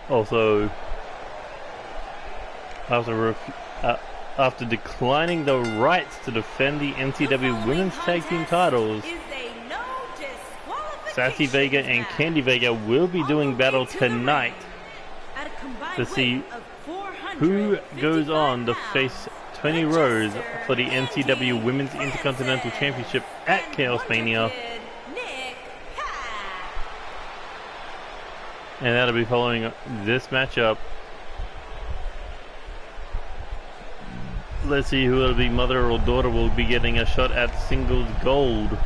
Also, after declining the rights to defend the NCW Women's Tag Team titles, Sassy Vega and Candy Vega will be doing battle tonight to see who goes on to face Tony Rose for the NCW Women's Intercontinental Championship at Chaos Mania. And that'll be following this matchup. Let's see who it'll be. Mother or daughter will be getting a shot at singles gold.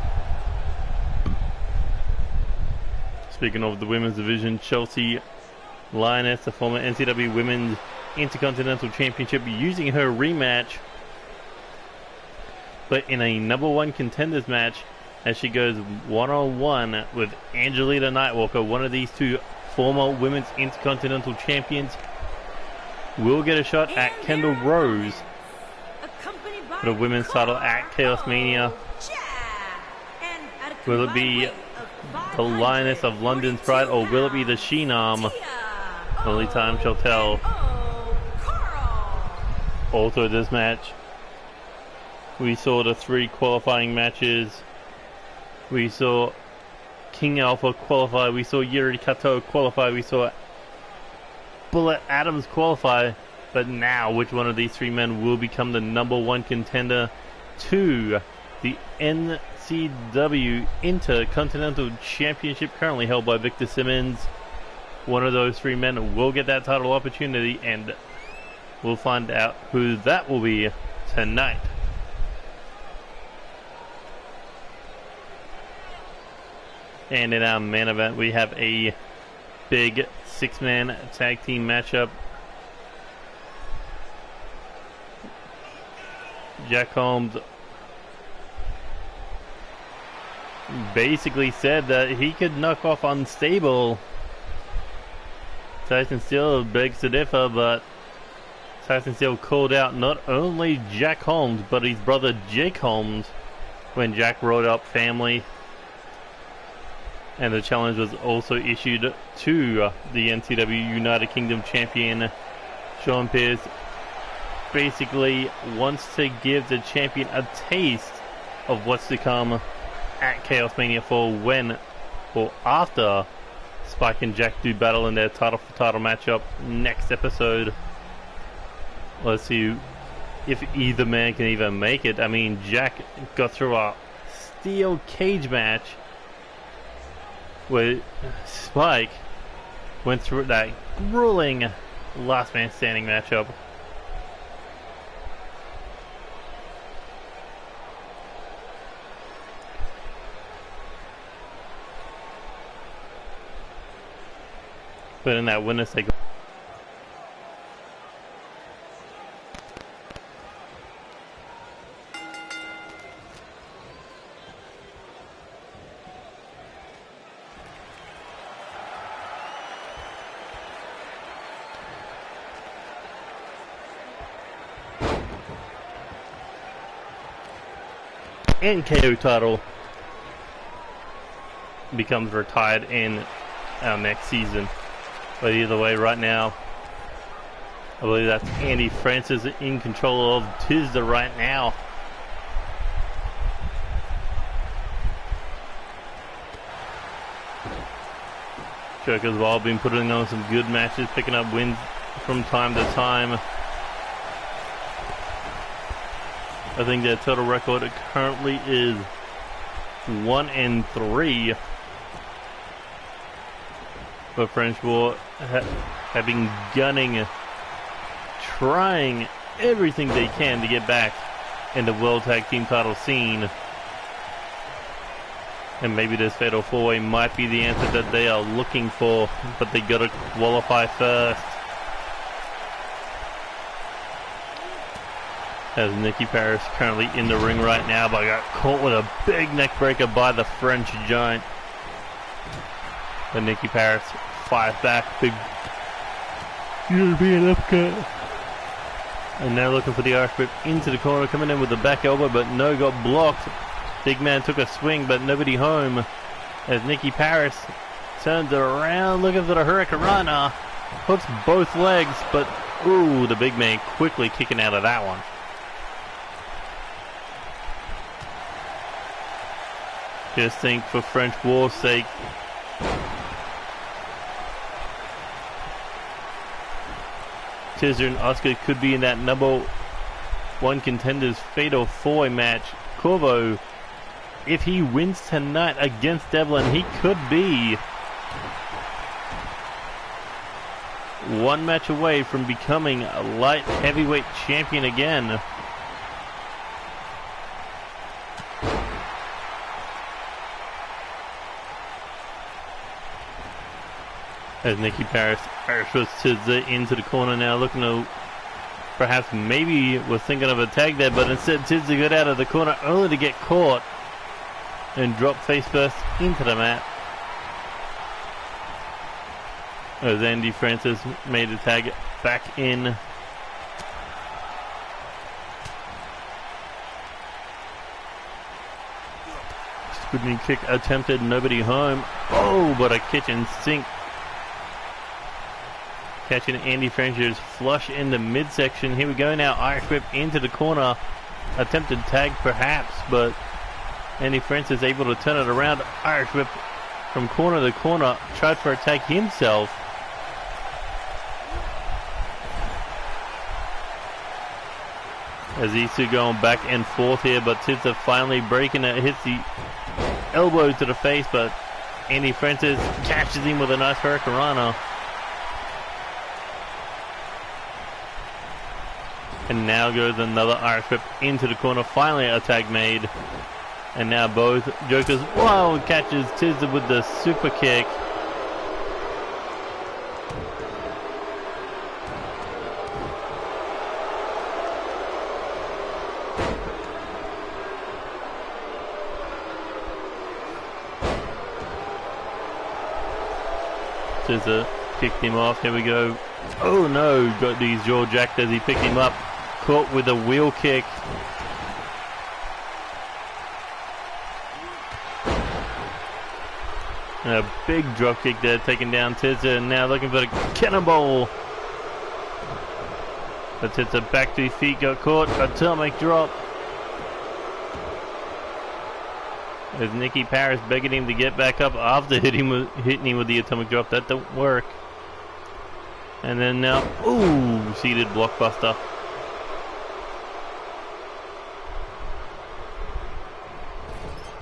Speaking of the women's division, Chelsea Lioness, the former NCW Women's Intercontinental Championship, using her rematch, but in a #1 contenders match, as she goes one-on-one with Angelina Nightwalker. One of these two former Women's Intercontinental Champions will get a shot at Kendall Rose for the women's title at Chaos Mania. Will it be the Lioness of London's Pride, or will it be the Sheenam? Only time shall tell. Also this match, we saw the 3 qualifying matches. We saw King Alpha qualify, we saw Yuri Kato qualify, we saw Bullet Adams qualify, but now which one of these 3 men will become the #1 contender to the NCW Intercontinental Championship, currently held by Victor Simmons? One of those 3 men will get that title opportunity, and we'll find out who that will be tonight. And in our main event, we have a big 6-man tag team matchup. Jack Holmes basically said that he could knock off Unstable. Tyson Steele begs to differ, but Tyson Steele called out not only Jack Holmes, but his brother Jake Holmes when Jack wrote up family. And the challenge was also issued to the NCW United Kingdom champion. Sean Pierce basically wants to give the champion a taste of what's to come at Chaos Mania for when or after Spike and Jack do battle in their title for title matchup next episode. Let's see if either man can even make it. I mean, Jack got through a steel cage match where Spike went through that grueling last man standing matchup. But in that winner's take, NKO title becomes retired in our next season. But either way, right now, I believe that's Andy Francis in control of Tisda right now. Joker's well been putting on some good matches, picking up wins from time to time. I think their total record currently is 1-3. But French War have been gunning, trying everything they can to get back in the World Tag Team title scene. And maybe this Fatal 4-Way might be the answer that they are looking for, but they gotta qualify first. As Nikki Paris currently in the ring right now, but got caught with a big neck breaker by the French Giant. But Nikki Paris fires back, big European uppercut. And now looking for the Irish whip into the corner, coming in with the back elbow, but no, got blocked. Big man took a swing, but nobody home. As Nikki Paris turns around, looking for the Hurricane Rana. hooks both legs, but ooh, the big man quickly kicking out of that one. Just think, for French war's sake, Tizzer and Oscar could be in that number one contenders fatal four-way match. Corvo, if he wins tonight against Devlin, he could be one match away from becoming a light heavyweight champion again. As Nikki Paris puts Tizza into the corner now, looking to perhaps maybe was thinking of a tag there, but instead Tizza got out of the corner only to get caught and drop face first into the mat. As Andy Francis made the tag back in. Spinning kick attempted, nobody home. Oh, but a kitchen sink. Catching Andy Francis flush in the midsection. Here we go now, Irish whip into the corner. Attempted tag perhaps, but Andy Francis able to turn it around. Irish whip from corner to corner. Tried for a tag himself. As these two going back and forth here, but Tizza finally breaking it. Hits the elbow to the face, but Andy Francis catches him with a nice hurricanrana. And now goes another Irish whip into the corner. Finally a tag made. And now both Jokers, wow, catches Tizza with the super kick. Tizza kicked him off. Here we go. Oh no, got these jaw jacked as he picked him up. Caught with a wheel kick. And a big drop kick there, taking down Tizza, and now looking for the cannonball. But Tizza back to his feet, got caught. Atomic drop. As Nikki Paris begging him to get back up after hitting him with the atomic drop. That don't work. And then now, ooh, seated blockbuster.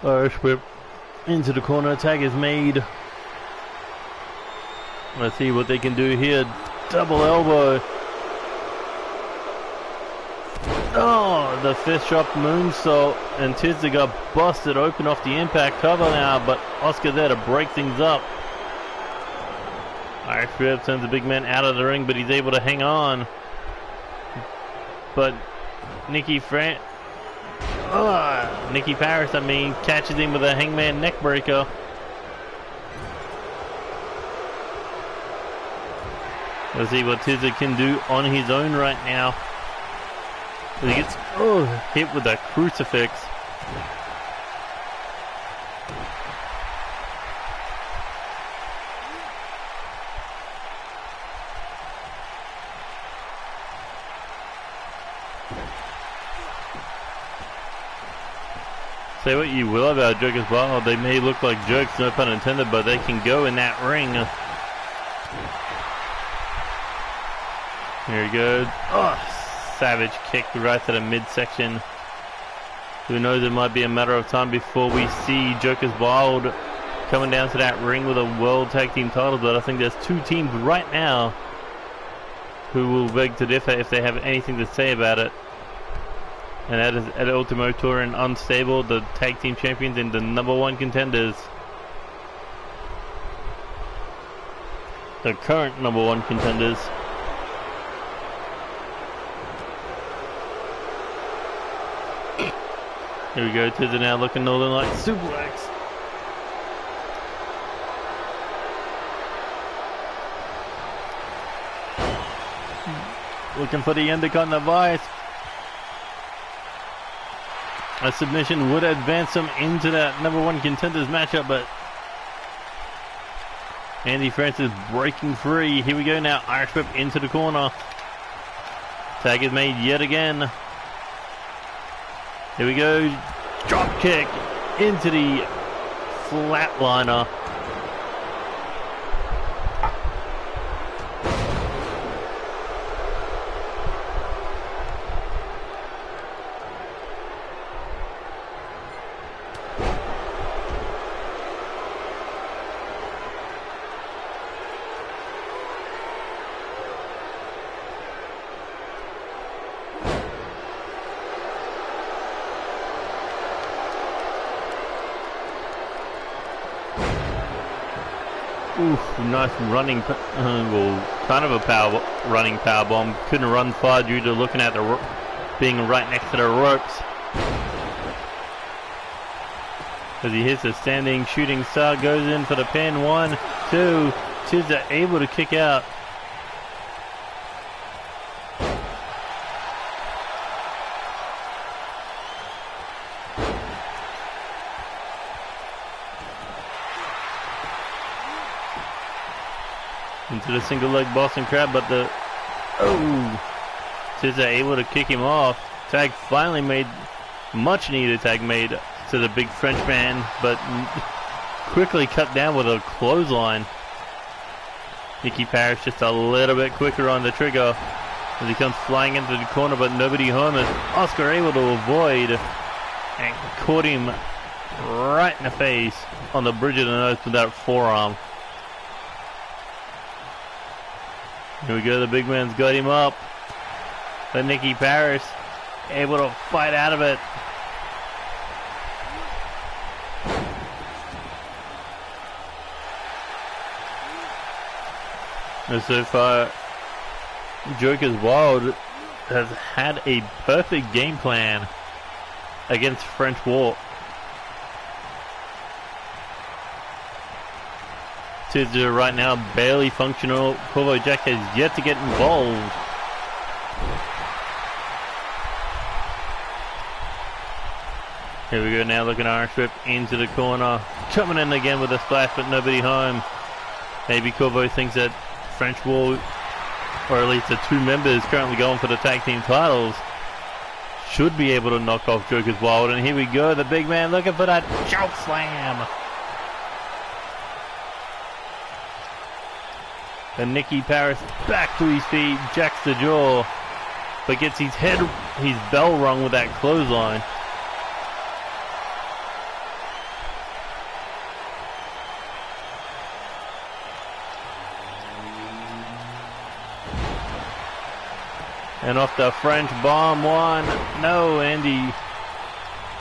Irish whip into the corner. Tag is made. Let's see what they can do here. Double elbow. Oh, the fist drop moonsault, and Tizza got busted open off the impact cover now, but Oscar there to break things up. Irish whip sends the big man out of the ring, but he's able to hang on. But Nikki Paris, catches him with a hangman neck breaker. Let's see what Tizza can do on his own right now. He gets hit with a crucifix. Say what you will about Jokers Wild, they may look like jokes, no pun intended, but they can go in that ring. Here he goes. Oh, savage kick right to the midsection. Who knows, it might be a matter of time before we see Jokers Wild coming down to that ring with a World Tag Team title, but I think there's two teams right now who will beg to differ if they have anything to say about it. And that is El Ultimo Tour and Unstable, the tag team champions and the #1 contenders. The current #1 contenders. Here we go, Tizza now looking Northern Light suplex. Looking for the Intercontinental Vice. A submission would advance him into that #1 contenders matchup, but Andy Francis breaking free. Here we go now. Irish whip into the corner. Tag is made yet again. Here we go. Drop kick into the flatliner. Oof, nice running, well, kind of a running power bomb. Couldn't run far due to looking at the being right next to the ropes. As he hits a standing shooting star, goes in for the pin. 1, 2, Tizza able to kick out. Into the single leg Boston Crab, but the Tizza able to kick him off. Tag finally made, much needed tag made to the big Frenchman, but quickly cut down with a clothesline. Nicky Parrish just a little bit quicker on the trigger as he comes flying into the corner, but nobody home, as Oscar able to avoid and caught him right in the face on the bridge of the nose with that forearm. Here we go, the big man's got him up. But Nicky Parrish able to fight out of it. And so far, Joker's Wild has had a perfect game plan against French War. Tizza right now barely functional. Corvo Jack has yet to get involved. Here we go now, looking Irish whip into the corner. Coming in again with a splash, but nobody home. Maybe Corvo thinks that French War, or at least the two members currently going for the tag team titles, should be able to knock off Joker's Wild. And here we go, the big man looking for that choke slam. And Nicky Parrish back to his feet, jacks the jaw, but gets his bell rung with that clothesline. And off the French bomb, 1, no, Andy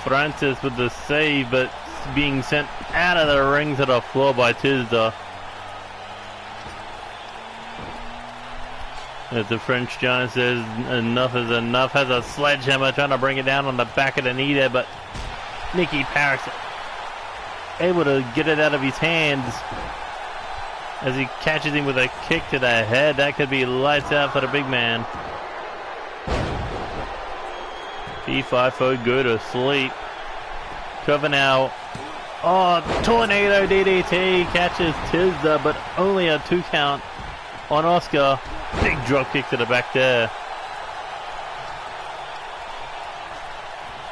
Francis with the save, but being sent out of the ring to the floor by Tizza. As the French giant says, enough is enough, has a sledgehammer trying to bring it down on the back of the knee there, but Nicky Parrish able to get it out of his hands as he catches him with a kick to the head. That could be lights out for the big man. P5 go to sleep. Cover now. Oh, tornado DDT catches Tizza, but only a 2 count on Oscar. Big drop kick to the back there.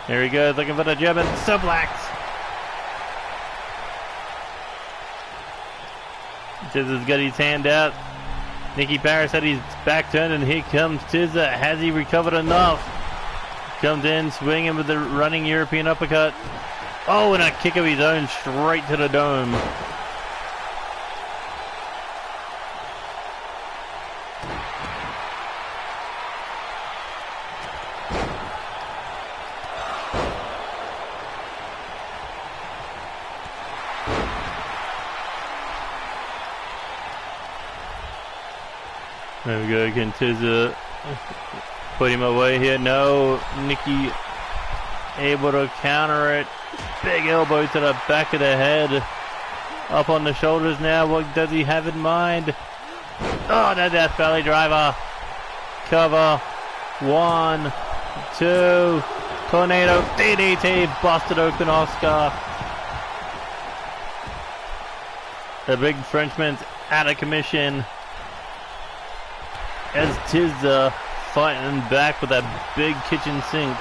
Here he goes, looking for the German suplex. Tizza's got his hand out. Nicky Parrish had his back turned, and here comes Tizza. Has he recovered enough? Comes in, swinging with the running European uppercut. Oh, and a kick of his own straight to the dome. There we go again, Tizza. Put him away here. No, Nicky able to counter it. Big elbow to the back of the head. Up on the shoulders now. What does he have in mind? Oh, no, Death Valley driver. Cover. 1, 2. Tornado DDT. Busted open Oscar. The big Frenchman's out of commission. As Tizza fighting back with that big kitchen sink.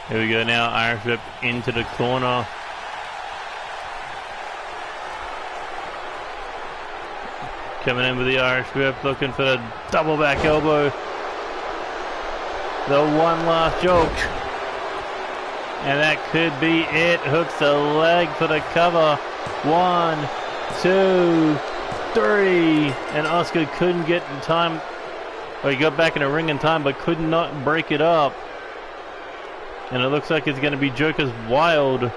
Here we go now, Irish Whip into the corner. Coming in with the Irish Whip, looking for the double back elbow. The one last joke. And that could be it. Hooks the leg for the cover. 1, 2, 3. And Oscar couldn't get in time. Well, he got back in the ring in time, but could not break it up. And it looks like it's going to be Joker's Wild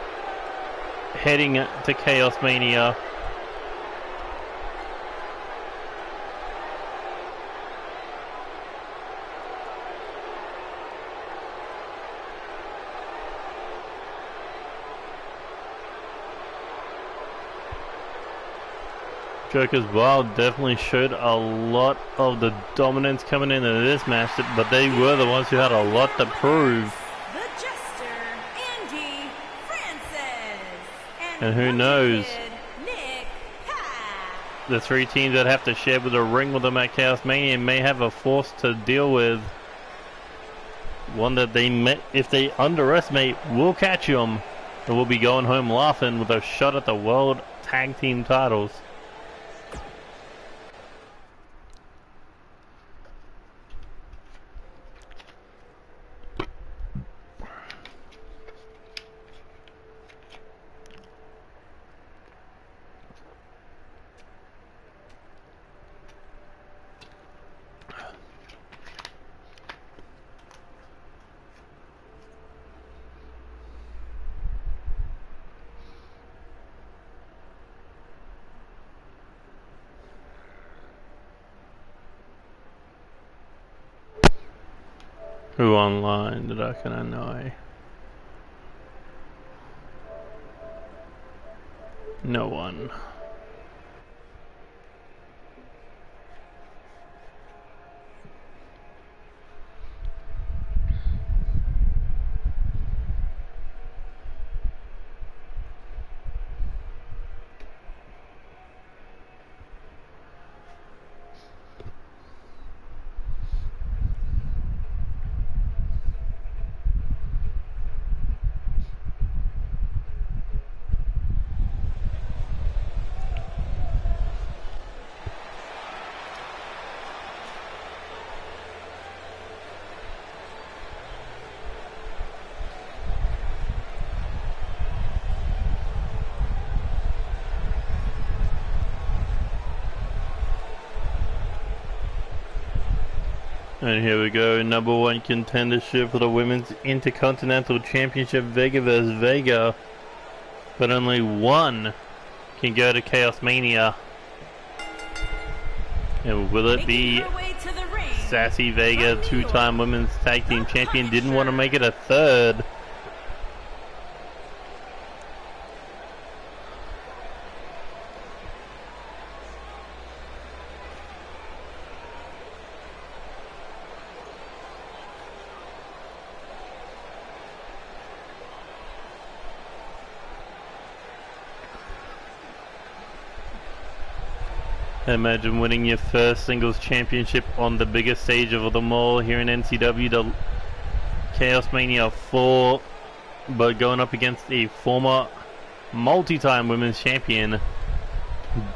heading to Chaos Mania. Joker's Wild definitely showed a lot of the dominance coming into this match, but they were the ones who had a lot to prove. And who knows, the three teams that have to share with a ring with them at Chaos Mania may have a force to deal with. One that they met, if they underestimate, will catch them. And will be going home laughing with a shot at the World Tag Team titles. Who online that I can annoy? No one. And here we go, number one contendership for the Women's Intercontinental Championship, Vega vs. Vega. But only one can go to Chaos Mania. And will it be Sassy Vega, two-time Women's Tag Team Champion? Didn't want to make it a third. Imagine winning your first singles championship on the biggest stage of them all here in NCW, the Chaos Mania 4, but going up against a former multi-time women's champion.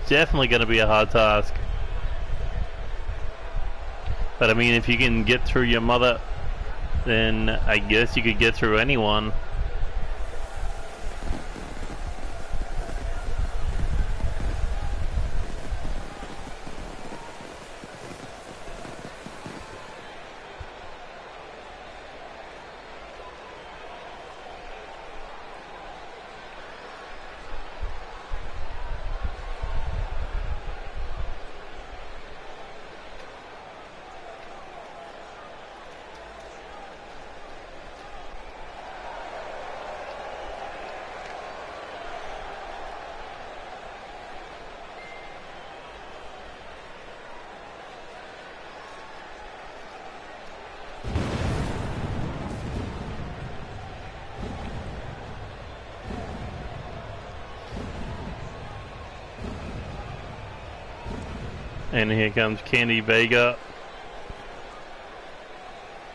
Definitely going to be a hard task. But I mean, if you can get through your mother, then I guess you could get through anyone. And here comes Candy Vega.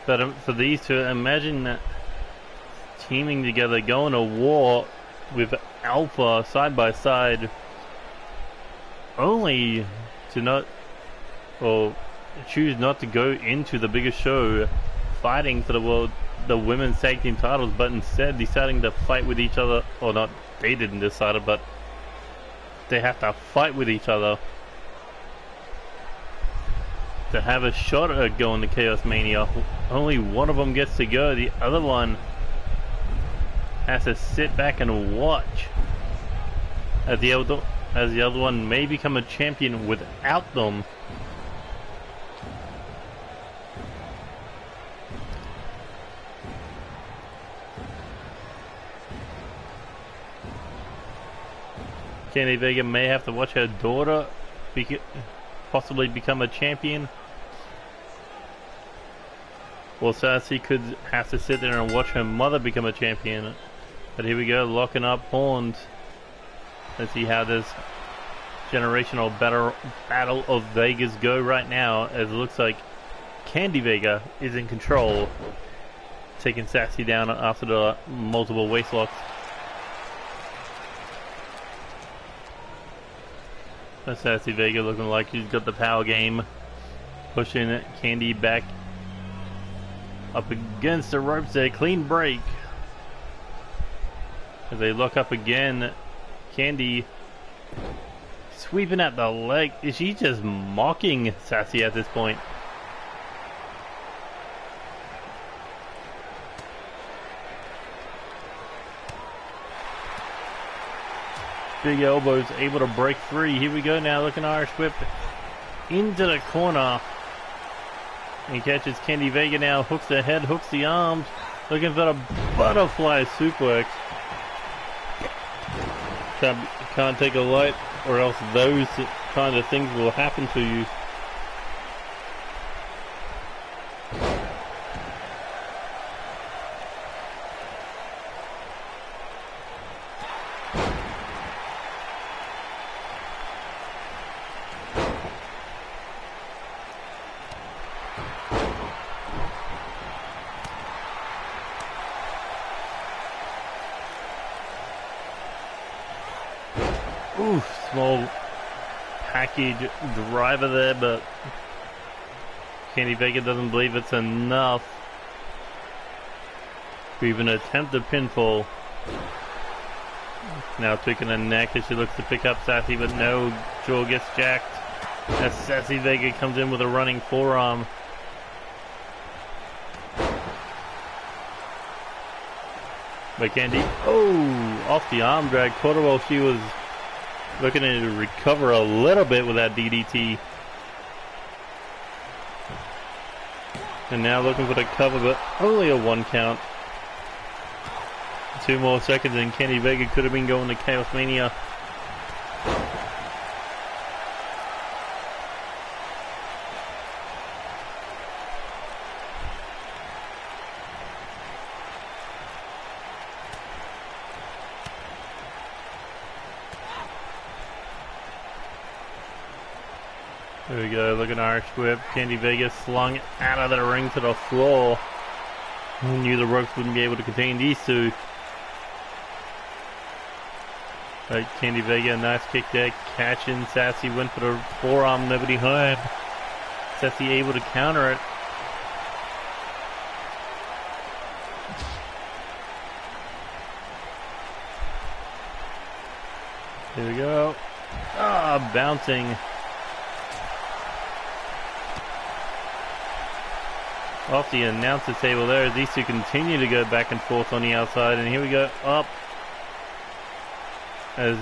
But for these two, imagine that teaming together, going to war with Alpha side by side, only to not, or choose not to go into the biggest show fighting for the women's tag team titles, but instead deciding to fight with each other. Or not, they didn't decide it, but they have to fight with each other to have a shot at going to Chaos Mania. Only one of them gets to go, the other one has to sit back and watch as the other one may become a champion without them. Candy Vega may have to watch her daughter possibly become a champion. Well, Sassy could have to sit there and watch her mother become a champion. But here we go, locking up horns. Let's see how this generational battle of Vegas go right now, as it looks like Candy Vega is in control, taking Sassy down after the multiple waist locks. That's Sassy Vega looking like she's got the power game, pushing Candy back up against the ropes there. Clean break as they lock up again. Candy sweeping at the leg. Is she just mocking Sassy at this point? Big elbows, able to break free. Here we go now, looking Irish whip into the corner. He catches Candy Vega now, hooks the head, hooks the arms, looking for the butterfly suplex. Can't take a light, or else those kind of things will happen to you. Oof, small package driver there, but Candy Vega doesn't believe it's enough to even attempt a pinfall. Now tweaking the neck as she looks to pick up Sassy, but no, jaw gets jacked as Sassy Vega comes in with a running forearm. But Candy, off the arm drag, caught her while she was looking to recover a little bit with that DDT. And now looking for the cover, but only a 1 count. 2 more seconds and Candy Vega could have been going to Chaos Mania. There we go, look at Irish whip. Candy Vega slung out of the ring to the floor. Who knew the ropes wouldn't be able to contain these two? Right, Candy Vega, nice kick there, catching Sassy, went for the forearm, nobody home. Sassy able to counter it. Here we go. Bouncing. Off the announcer table there, these two continue to go back and forth on the outside, and here we go, up. As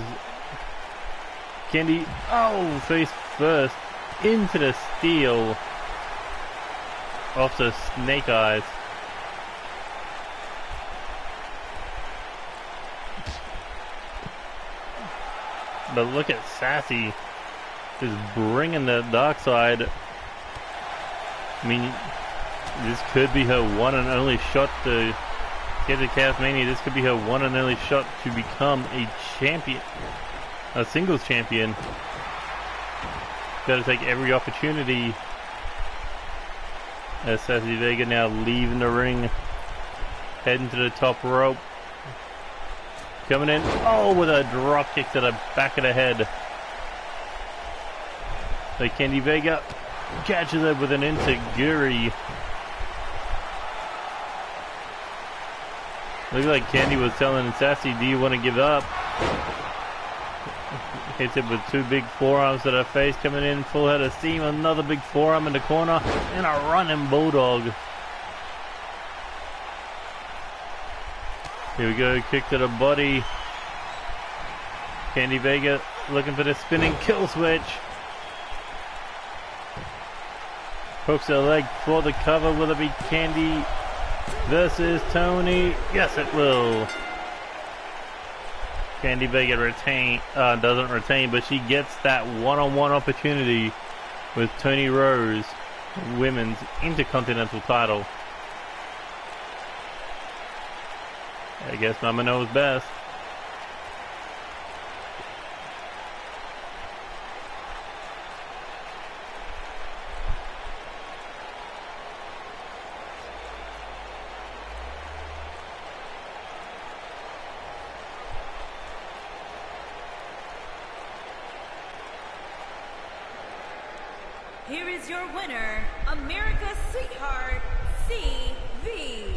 Candy, face first into the steel off the snake eyes. But look at Sassy just bringing the dark side. I mean, this could be her one and only shot to get to Chaos Mania. This could be her one and only shot to become a champion, a singles champion. Got to take every opportunity. As Sassy Vega now leaving the ring, heading to the top rope. Coming in, oh, with a drop kick to the back of the head. So Candy Vega catches it with an enziguri. Looks like Candy was telling Sassy, do you want to give up? Hits it with two big forearms to the face, coming in full head of steam. Another big forearm in the corner, and a running bulldog. Here we go, kick to the body. Candy Vega looking for the spinning kill switch. Hooks her leg for the cover. Will it be Candy versus Tony? Yes, it will. Candy Vega doesn't retain, but she gets that one-on-one opportunity with Tony Rose, women's intercontinental title. I guess Mama knows best. Here is your winner, America's Sweetheart, CV.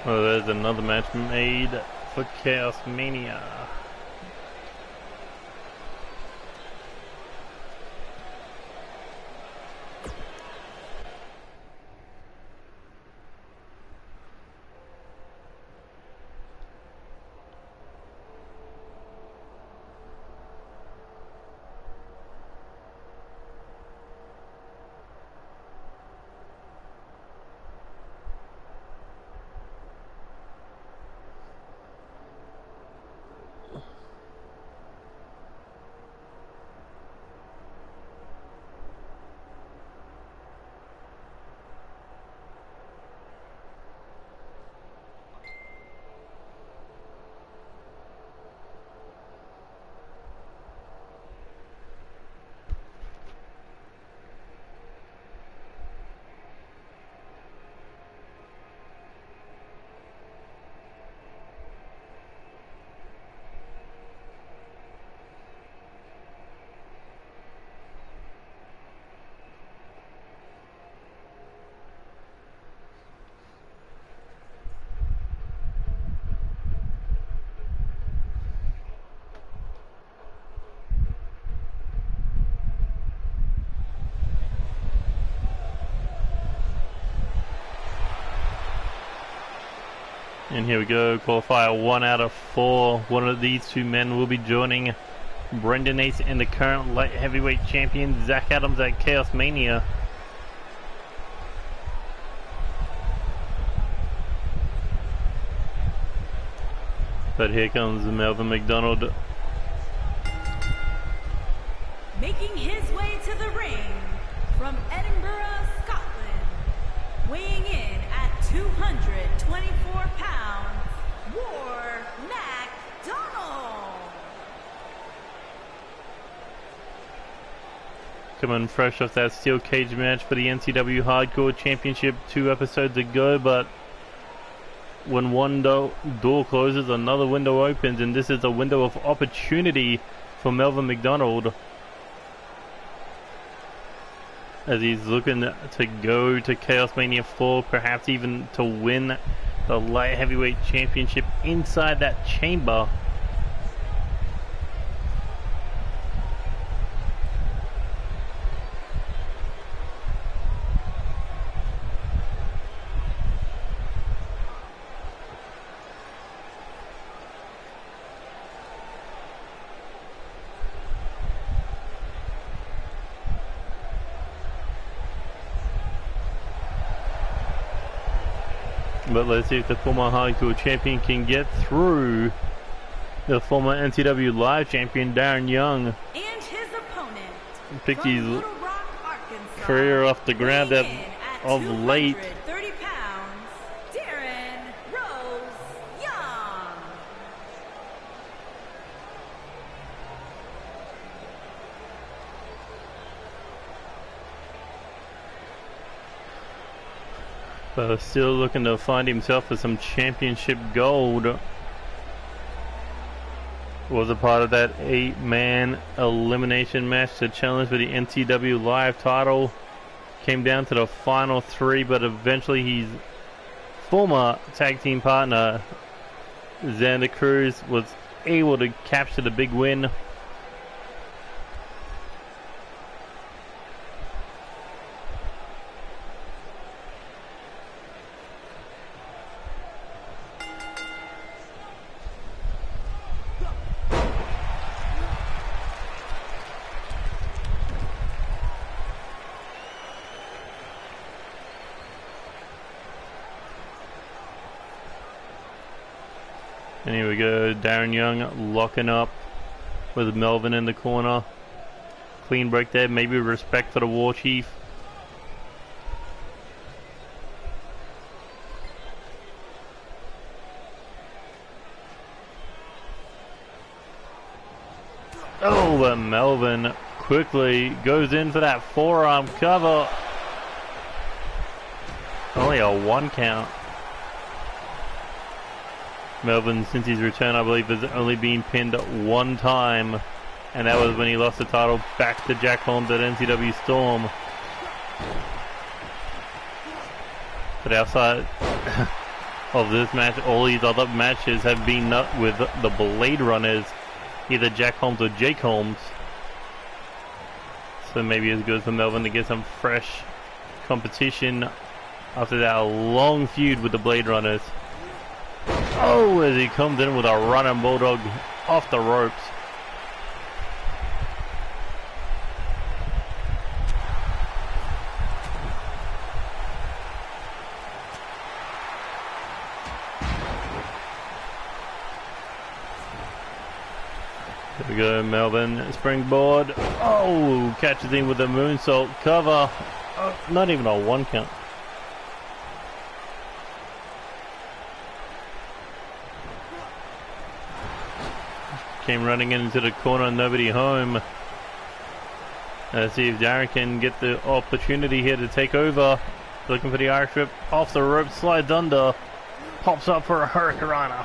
Well, there's another match made for Chaos Mania. And here we go, qualifier 1 out of 4. One of these two men will be joining Brendan Ace and the current light heavyweight champion Zach Adams at Chaos Mania. But here comes Melvin McDonald. Making his way to the ring from Edinburgh, Scotland, weighing in at 224 pounds, War MacDonald. Coming fresh off that steel cage match for the NCW Hardcore Championship 2 episodes ago, but when one door closes, another window opens, and this is a window of opportunity for Melvin McDonald, as he's looking to go to Chaos Mania 4, perhaps even to win the light heavyweight championship inside that chamber. But let's see if the former Hardcore Champion can get through the former NCW Live Champion, Darren Young. And his opponent, picked From his Little Rock, Arkansas, career off the ground weighing of in at late. 230 pounds, Darren Rose Young. But still looking to find himself for some championship gold. Was a part of that 8-man elimination match to challenge for the NCW Live title. Came down to the final 3, but eventually his former tag team partner Xander Cruz was able to capture the big win. And here we go, Darren Young locking up with Melvin in the corner. Clean break there, maybe respect for the War Chief. Oh, but Melvin quickly goes in for that forearm cover. Only a 1 count. Melvin, since his return, I believe, has only been pinned 1 time, and that was when he lost the title back to Jack Holmes at NCW Storm. But outside of this match, all these other matches have been with the Blade Runners, either Jack Holmes or Jake Holmes. So maybe it's good for Melvin to get some fresh competition after that long feud with the Blade Runners. Oh, as he comes in with a running bulldog off the ropes. There we go, Melvin springboard. Oh, catches in with the moonsault cover. Oh, not even a 1 count. Came running into the corner, nobody home. Let's see if Darren can get the opportunity here to take over. Looking for the Irish whip, off the rope, slides under, pops up for a Hurricanrana.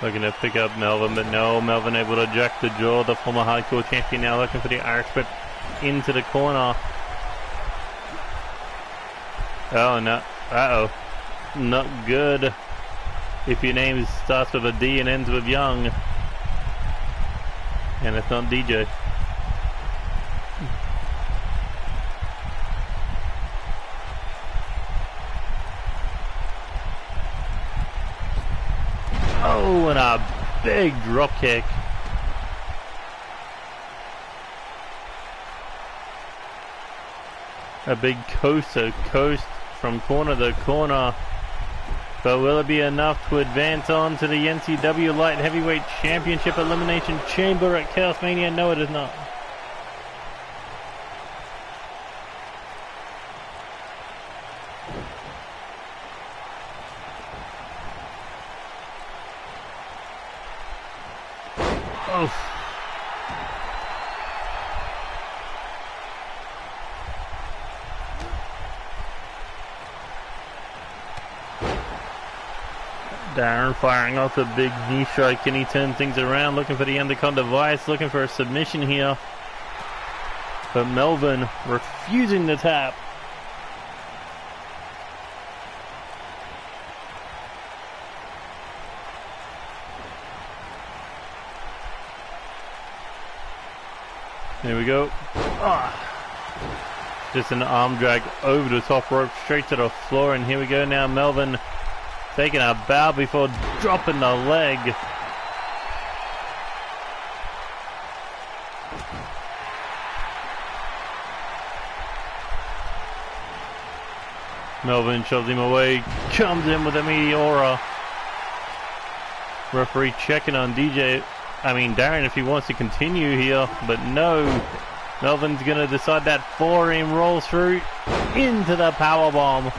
Looking to pick up Melvin, but no, Melvin able to jack the jaw. The former hardcore champion now looking for the Irish whip into the corner. Oh no, uh-oh. Not good if your name starts with a D and ends with Young. And it's not DJ. Oh, and a big drop kick. A big coast to coast from corner to corner. But will it be enough to advance on to the NCW Light Heavyweight Championship Elimination Chamber at Chaos Mania? No, it is not. Oh. Darren firing off a big knee strike. Can he turn things around? Looking for the undercut device. Looking for a submission here. But Melvin refusing to tap. There we go. Ah. Just an arm drag over the top rope, straight to the floor, and here we go now. Melvin taking a bow before dropping the leg. Melvin shoves him away, comes in with a Meteora. Referee checking on Darren if he wants to continue here, but no. Melvin's going to decide that forearm rolls through into the powerbomb.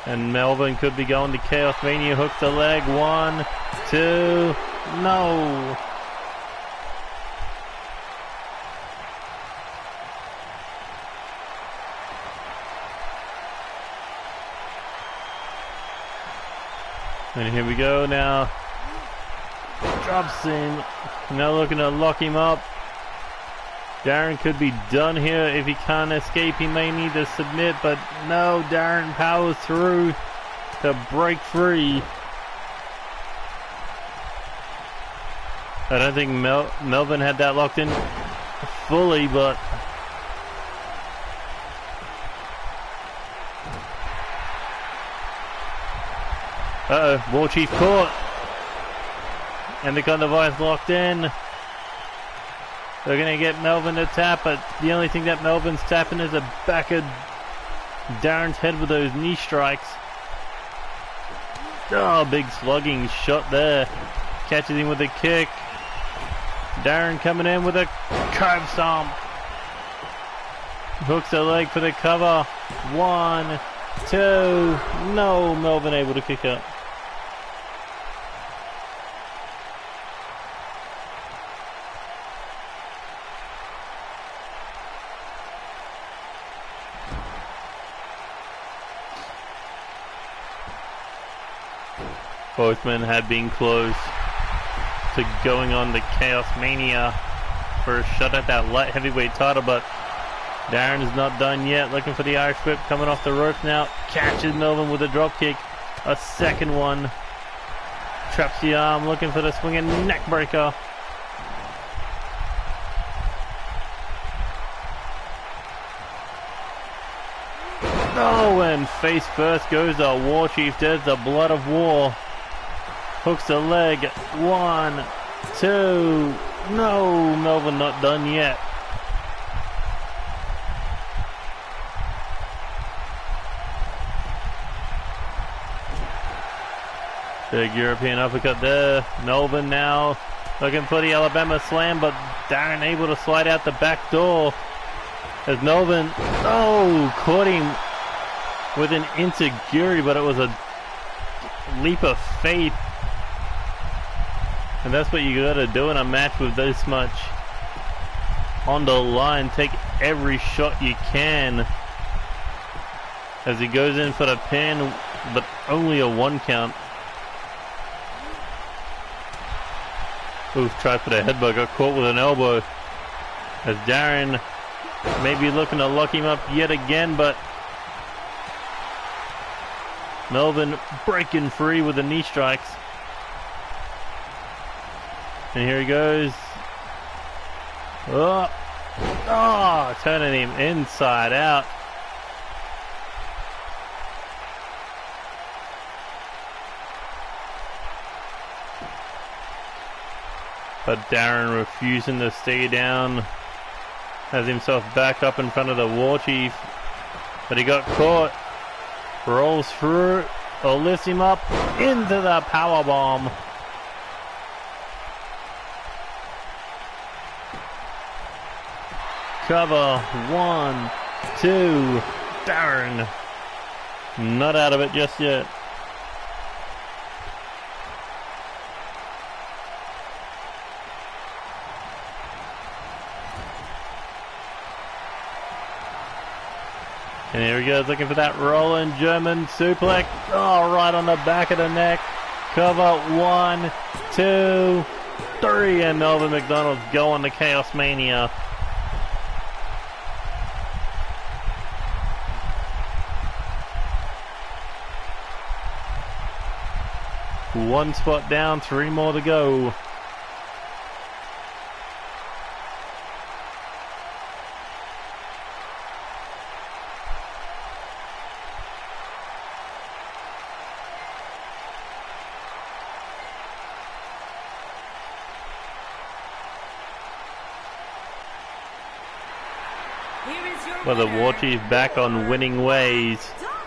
And Melvin could be going to Chaos Mania, hooks the leg, 1, 2, no. And here we go now. Drops him. Now looking to lock him up. Darren could be done here if he can't escape. He may need to submit, but no, Darren powers through to break free. I don't think Melvin had that locked in fully, but War Chief caught. And the gun device locked in. They're going to get Melvin to tap, but the only thing that Melvin's tapping is the back of Darren's head with those knee strikes. Oh, big slugging shot there. Catches him with a kick. Darren coming in with a curve stomp. Hooks the leg for the cover. 1, 2. No, Melvin able to kick up. Both men had been close to going on to Chaos Mania for a shot at that light heavyweight title, but Darren is not done yet. Looking for the Irish whip, coming off the ropes now. Catches Melvin with a drop kick. A second one. Traps the arm, looking for the swinging neck breaker. Oh, and face first goes the War Chief. There's the blood of war. Hooks the leg. 1, 2. No, Melvin not done yet. Big European uppercut there. Melvin now looking for the Alabama slam, but Darren able to slide out the back door. As Melvin, caught him with an enziguri, but it was a leap of faith. And that's what you gotta do in a match with this much on the line. Take every shot you can. As he goes in for the pin, but only a 1 count. Oof, tried for the headbutt, got caught with an elbow. As Darren may be looking to lock him up yet again, but Melvin breaking free with the knee strikes. And here he goes. Turning him inside out. But Darren refusing to stay down. Has himself back up in front of the War Chief. But he got caught. Rolls through. Or lifts him up into the powerbomb. Cover. 1, 2. Darren. Not out of it just yet. And here he goes, looking for that rolling German suplex. Oh, right on the back of the neck. Cover. 1, 2, 3. And Melvin McDonald's going to Chaos Mania. One spot down, 3 more to go. Here is your Well, the winner, War Chief back on winning ways. Donald.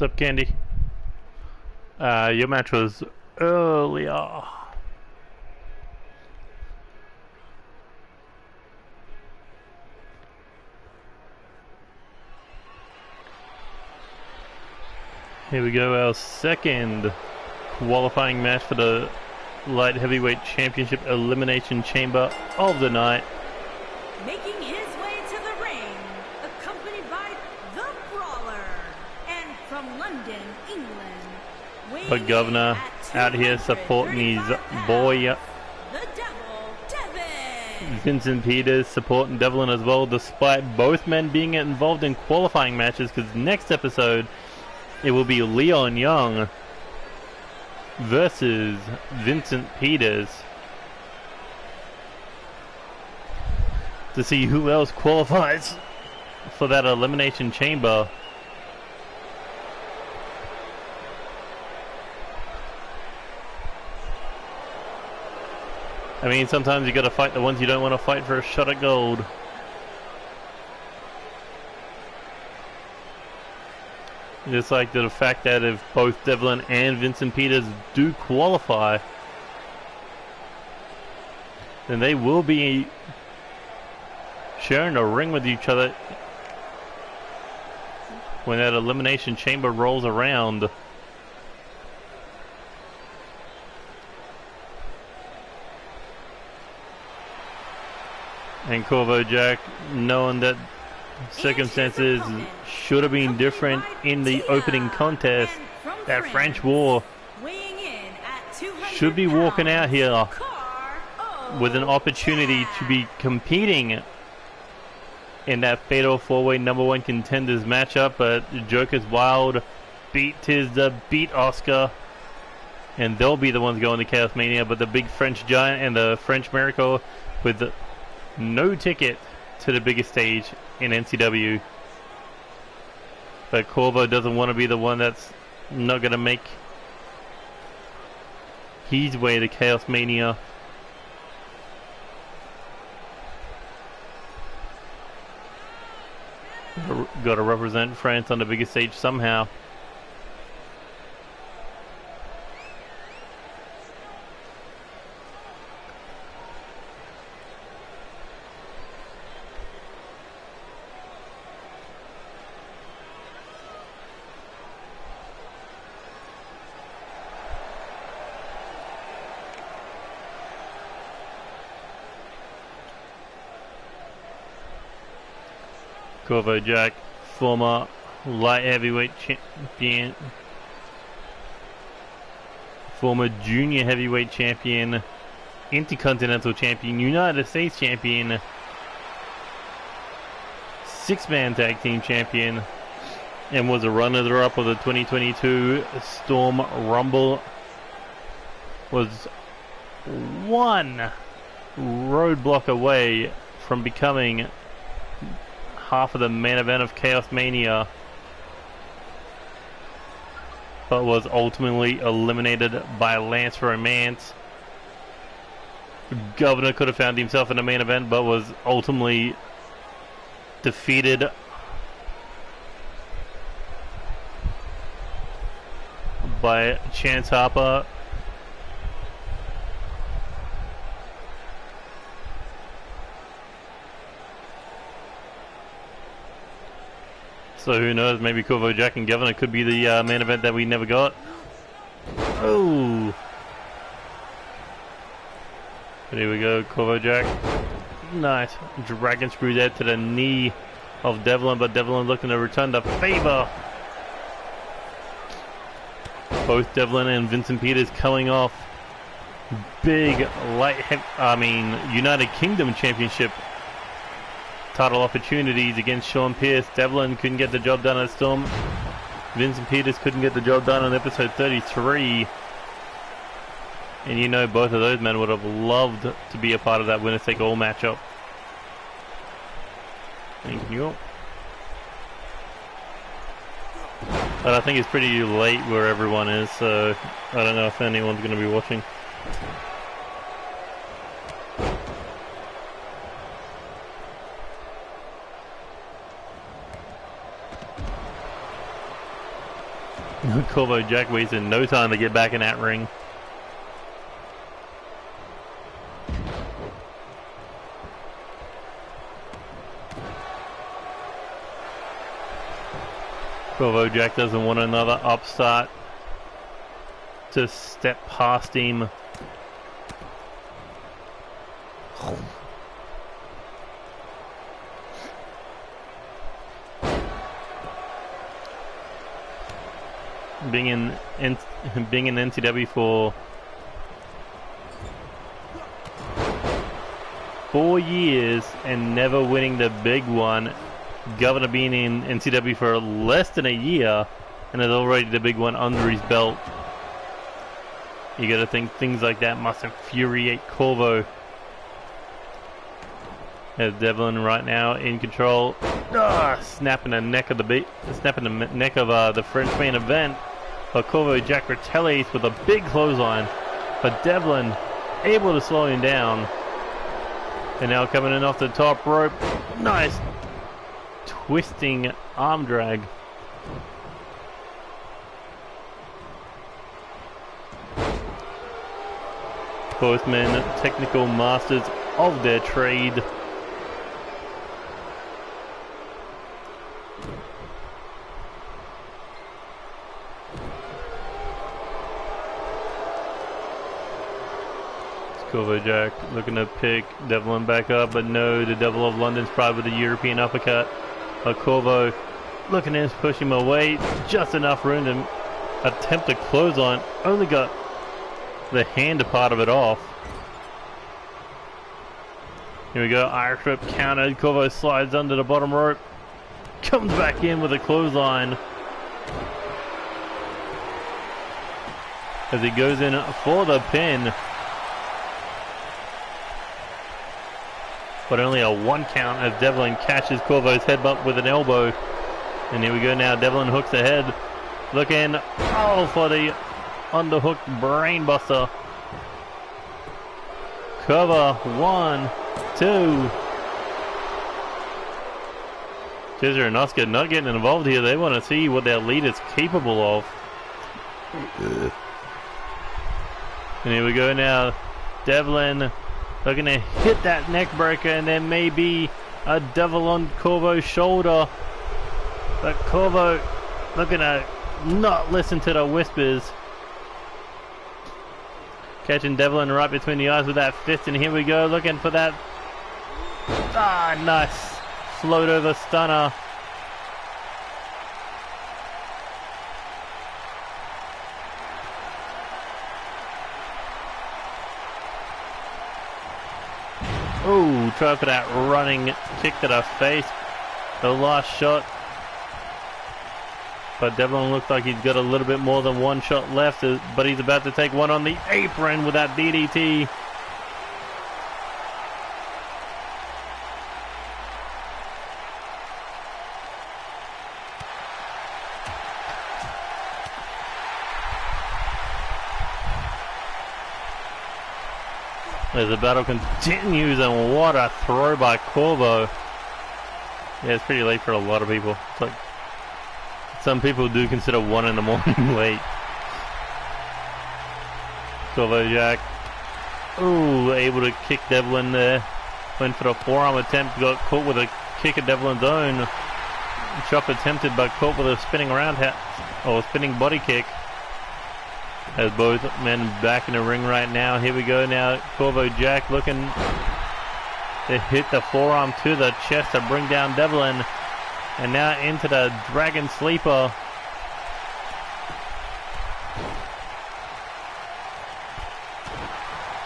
What's up, Candy? Your match was earlier. Here we go, our second qualifying match for the Light Heavyweight Championship Elimination Chamber of the night. Making his way to the ring, accompanied by the Brawler, and from London, England, The Governor out here supporting his boy. the Devil, Devin. Vincent Peters supporting Devlin as well, despite both men being involved in qualifying matches, because next episode it will be Leon Young versus Vincent Peters to see who else qualifies for that elimination chamber. I mean, sometimes you gotta fight the ones you don't want to fight for a shot at gold. Just like the fact that if both Devlin and Vincent Peters do qualify, then they will be sharing a ring with each other when that elimination chamber rolls around. And Corvo Jack, knowing that circumstances should have been different in the opening contest, that French War should be walking out here with an opportunity to be competing in that fatal four-way #1 contenders matchup. But Joker's Wild beat Tisda, beat Oscar, and they'll be the ones going to Chaos Mania. But the big French Giant and the French Miracle with no ticket to the biggest stage in NCW But Corvo doesn't want to be the one that's not going to make his way to Chaos Mania. Got to represent France on the biggest stage somehow. Corvo Jack, former light heavyweight champion, former junior heavyweight champion, intercontinental champion, United States champion, six-man tag team champion, and was a runner-up of the 2022 Storm Rumble. Was one roadblock away from becoming half of the main event of Chaos Mania, but was ultimately eliminated by Lance Romance. Governor could have found himself in the main event, but was ultimately defeated by Chance Harper. So who knows, maybe Corvo Jack and Governor could be the main event that we never got. Oh! But here we go, Corvo Jack. Nice. Dragon screw that to the knee of Devlin, but Devlin looking to return the favor. Both Devlin and Vincent Peters coming off big United Kingdom Championship title opportunities against Sean Pierce. Devlin couldn't get the job done at Storm. Vincent Peters couldn't get the job done on episode 33. And you know both of those men would have loved to be a part of that winner take all matchup. Thank you. But I think it's pretty late where everyone is, so I don't know if anyone's going to be watching. Corvo Jack wasted no time to get back in that ring. Corvo Jack doesn't want another upstart to step past him. Being in NCW for 4 years and never winning the big one. Governor being in NCW for less than a year and is already the big one under his belt. You gotta think things like that must infuriate Corvo. As Devlin right now in control, snapping the neck of the French main event. But Corvo Jack retaliates with a big clothesline, but Devlin able to slow him down. And now coming in off the top rope, nice twisting arm drag. Both men technical masters of their trade. Corvo Jack looking to pick Devlin back up, but no, the Devil of London's pride with a European uppercut. Corvo looking to push him away, just enough room to attempt a clothesline. Only got the hand part of it off. Here we go, Irish whip countered. Corvo slides under the bottom rope, comes back in with a clothesline as he goes in for the pin. But only a 1 count as Devlin catches Corvo's headbutt with an elbow. And here we go now. Devlin hooks ahead. Looking for the underhook brainbuster. Cover. 1, 2. Cesar and Oscar not getting involved here. They want to see what their lead is capable of. And here we go now. Devlin looking to hit that neck breaker, and there may be a devil on Corvo's shoulder. But Corvo looking to not listen to the whispers. Catching Devlin right between the eyes with that fist, and here we go, looking for that. Nice float over stunner. Ooh, try for that running kick to the face. The last shot. But Devlin looks like he's got a little bit more than one shot left, but he's about to take one on the apron with that DDT. As the battle continues, and what a throw by Corvo. Yeah, it's pretty late for a lot of people. It's like some people do consider 1 in the morning late. Corvo Jack. Ooh, able to kick Devlin there. Went for the forearm attempt, got caught with a kick at Devlin's own. Chop attempted, but caught with a spinning round or spinning body kick. As both men back in the ring right now. Here we go now. Corvo Jack looking to hit the forearm to the chest to bring down Devlin. And now into the Dragon Sleeper.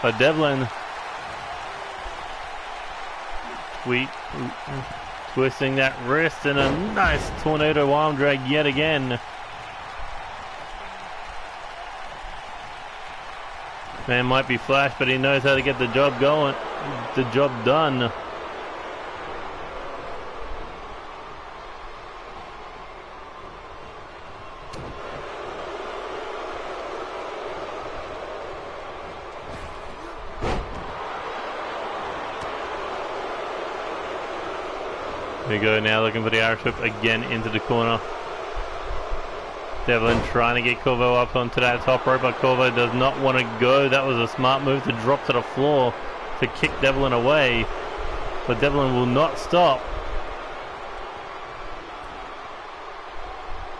But Devlin twisting that wrist, and a nice tornado arm drag yet again. Man might be flash, but he knows how to get the job going, the job done. Here we go now, looking for the Irish whip again into the corner. Devlin trying to get Corvo up onto that top rope, but Corvo does not want to go. That was a smart move to drop to the floor to kick Devlin away. But Devlin will not stop.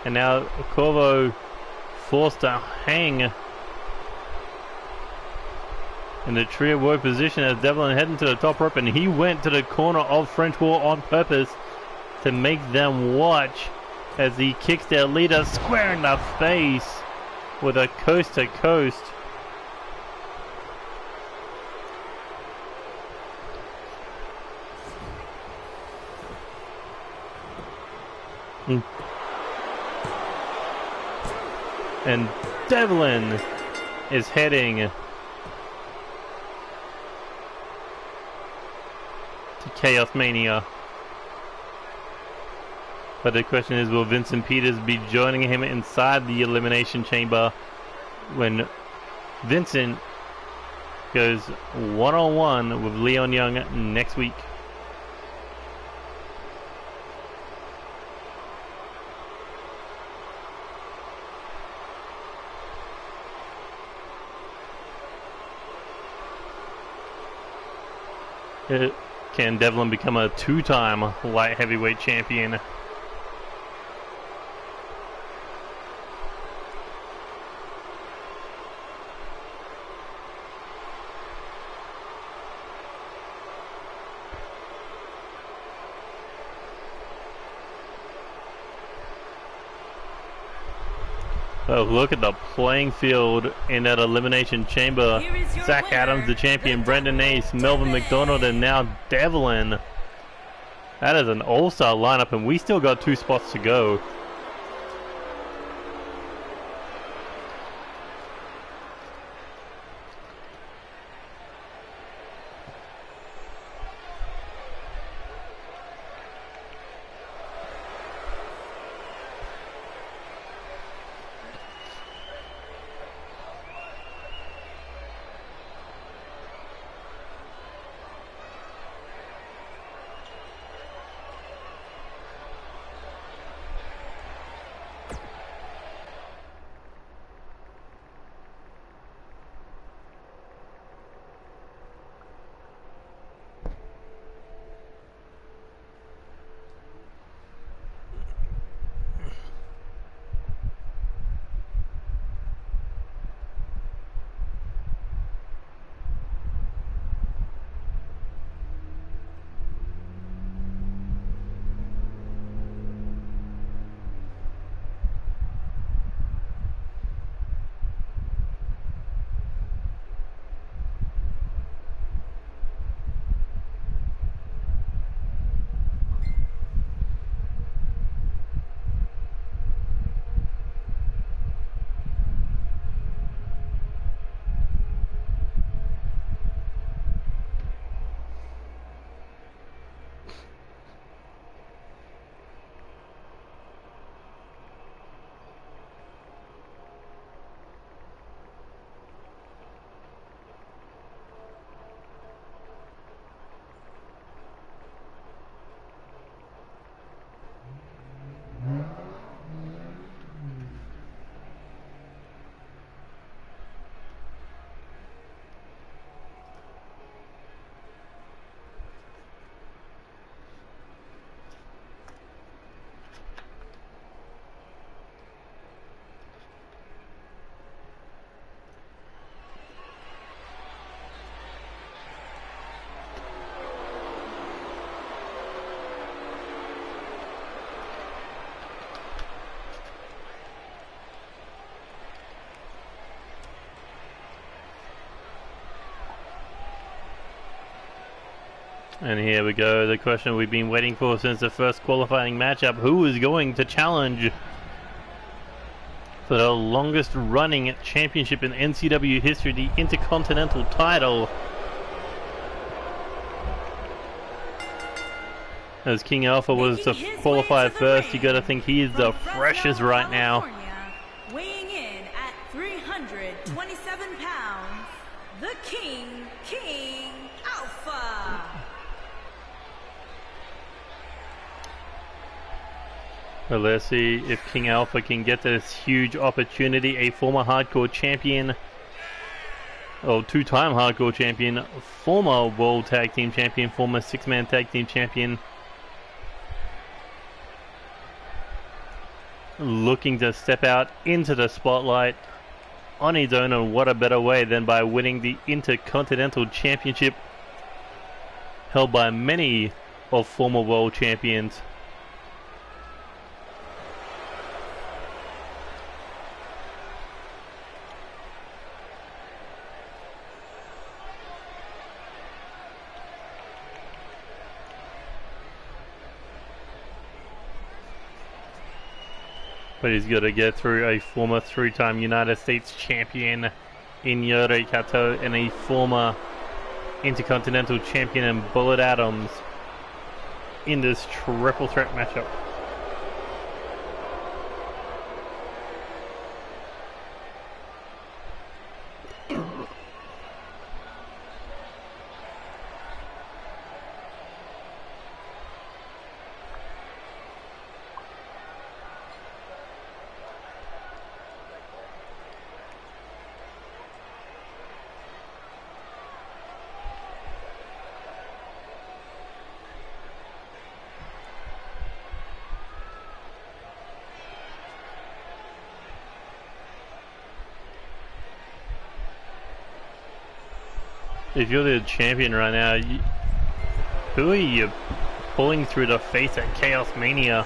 And now Corvo forced to hang in the trio woe position as Devlin heading to the top rope, and he went to the corner of French Wall on purpose to make them watch as he kicks their leader square in the face with a coast to coast. And Devlin is heading to Chaos Mania. But the question is, will Vincent Peters be joining him inside the Elimination Chamber when Vincent goes one-on-one with Leon Young next week? Can Devlin become a 2-time light heavyweight champion? Oh, look at the playing field in that Elimination Chamber. Zach Adams, the champion, Brendan Ace, Melvin McDonald, and now Devlin. That is an all-star lineup, and we still got 2 spots to go. And here we go, the question we've been waiting for since the first qualifying matchup. Who is going to challenge for the longest running championship in NCW history, the Intercontinental title? As King Alpha was to qualify first, you gotta think he is the freshest right now. Weighing in at 327 pounds, the King Alpha. Well, let's see if King Alpha can get this huge opportunity. A former hardcore champion, or two-time hardcore champion, former world tag team champion, former six-man tag team champion, looking to step out into the spotlight on his own, and what a better way than by winning the Intercontinental Championship held by many of former world champions. But he's got to get through a former three-time United States champion in Yuri Kato and a former Intercontinental champion in Bullet Adams in this triple threat matchup. If you're the champion right now, who are you pulling through the face at Chaos Mania?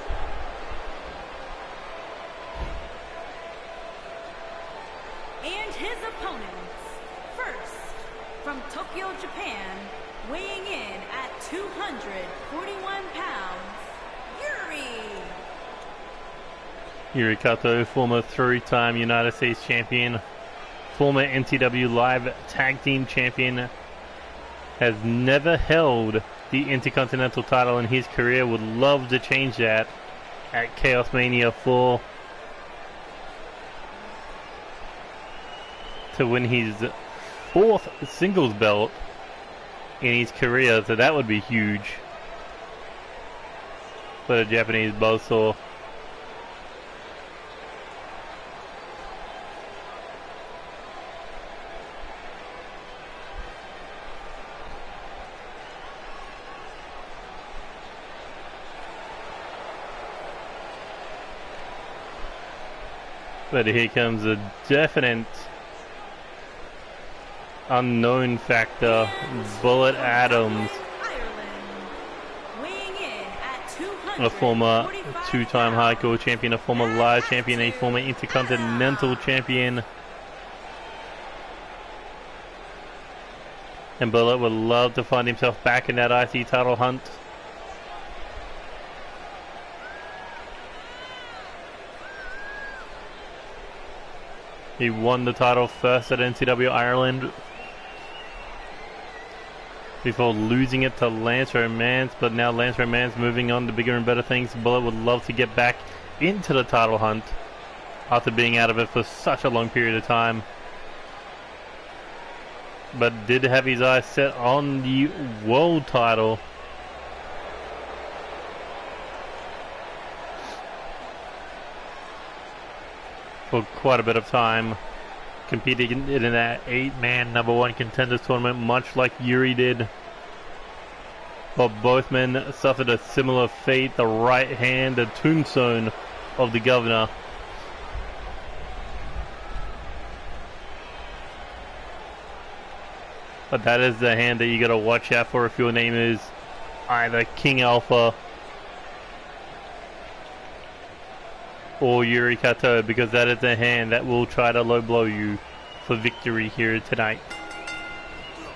And his opponents, first, from Tokyo, Japan, weighing in at 241 pounds, Yuri Kato, former three-time United States champion, former NCW Live Tag Team champion, has never held the Intercontinental title in his career. Would love to change that at Chaos Mania 4 to win his fourth singles belt in his career, so that would be huge for the Japanese buzzsaw. But here comes a definite unknown factor, Bullet Adams, a former two-time hardcore champion, a former live champion, a former intercontinental champion. And Bullet would love to find himself back in that IC title hunt. He won the title first at NCW Ireland before losing it to Lance Romance, but now Lance Romance moving on to bigger and better things. Bullet would love to get back into the title hunt after being out of it for such a long period of time, but did have his eyes set on the world title. For quite a bit of time, competing in that 8-man #1 contenders tournament, much like Yuri did. But both men suffered a similar fate, the right hand, the tombstone of the governor. But that is the hand that you gotta watch out for if your name is either King Alpha or Yuri Kato, because that is the hand that will try to low blow you for victory here tonight.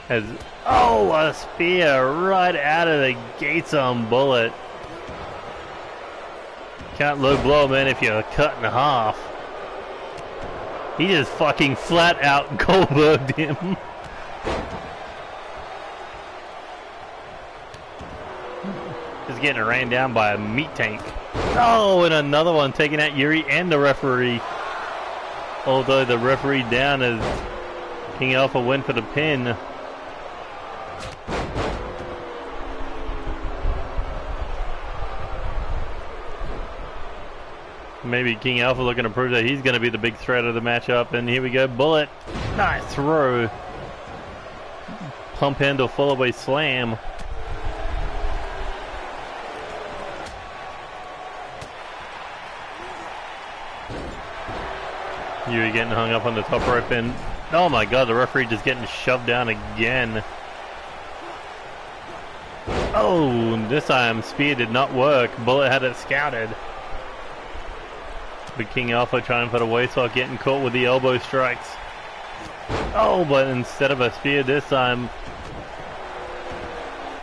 As oh, a spear right out of the gates on Bullet. Can't low blow him in if you're cut in half. He just fucking flat out Goldberged him. Just getting ran down by a meat tank. Oh, and another one taking out Yuri and the referee. Although the referee down as King Alpha went for the pin. Maybe King Alpha looking to prove that he's going to be the big threat of the matchup. And here we go, Bullet. Nice throw. Pump handle full away slam. Yuri getting hung up on the top rope, and oh my god, the referee just getting shoved down again. Oh, this time spear did not work. Bullet had it scouted. But King Alpha trying for the waist lock, getting caught with the elbow strikes. Oh, but instead of a spear this time,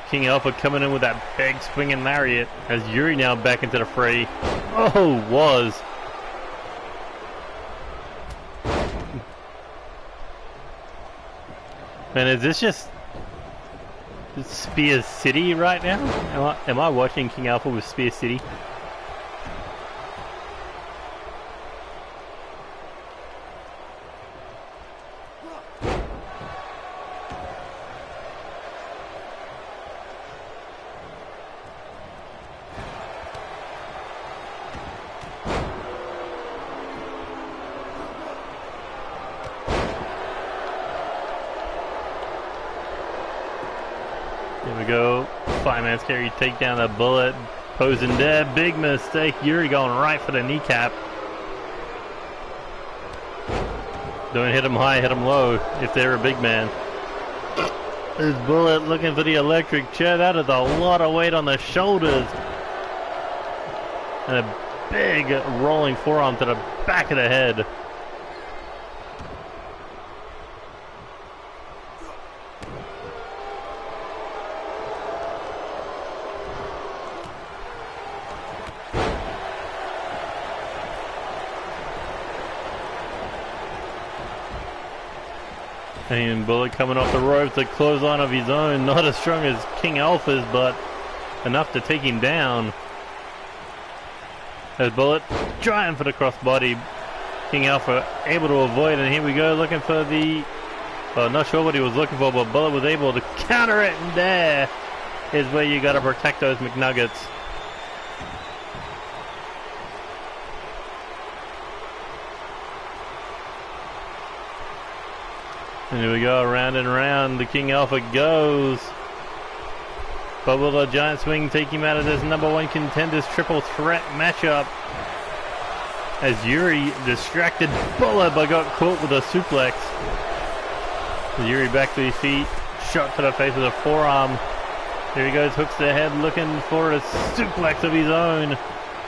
King Alpha coming in with that big swinging lariat as Yuri now back into the fray. Oh, was. Man, is this just Spear City right now? Am I watching King Alpha with Spear City? Here we go. Five-man carry, take down the Bullet. Posing dead. Big mistake. Yuri going right for the kneecap. Don't hit him high, hit him low if they're a big man. This Bullet looking for the electric chair. That is a lot of weight on the shoulders. And a big rolling forearm to the back of the head. And Bullet coming off the ropes, a clothesline of his own, not as strong as King Alpha's, but enough to take him down. As Bullet trying for the crossbody, King Alpha able to avoid, and here we go, looking for the, not sure what he was looking for, but Bullet was able to counter it, and there is where you got to protect those McNuggets. And here we go, round and round, the King Alpha goes. But will the giant swing take him out of this #1 contenders triple threat matchup? As Yuri distracted Bullet but got caught with a suplex. Yuri back to his feet, shot to the face with a forearm. Here he goes, hooks the head, looking for a suplex of his own.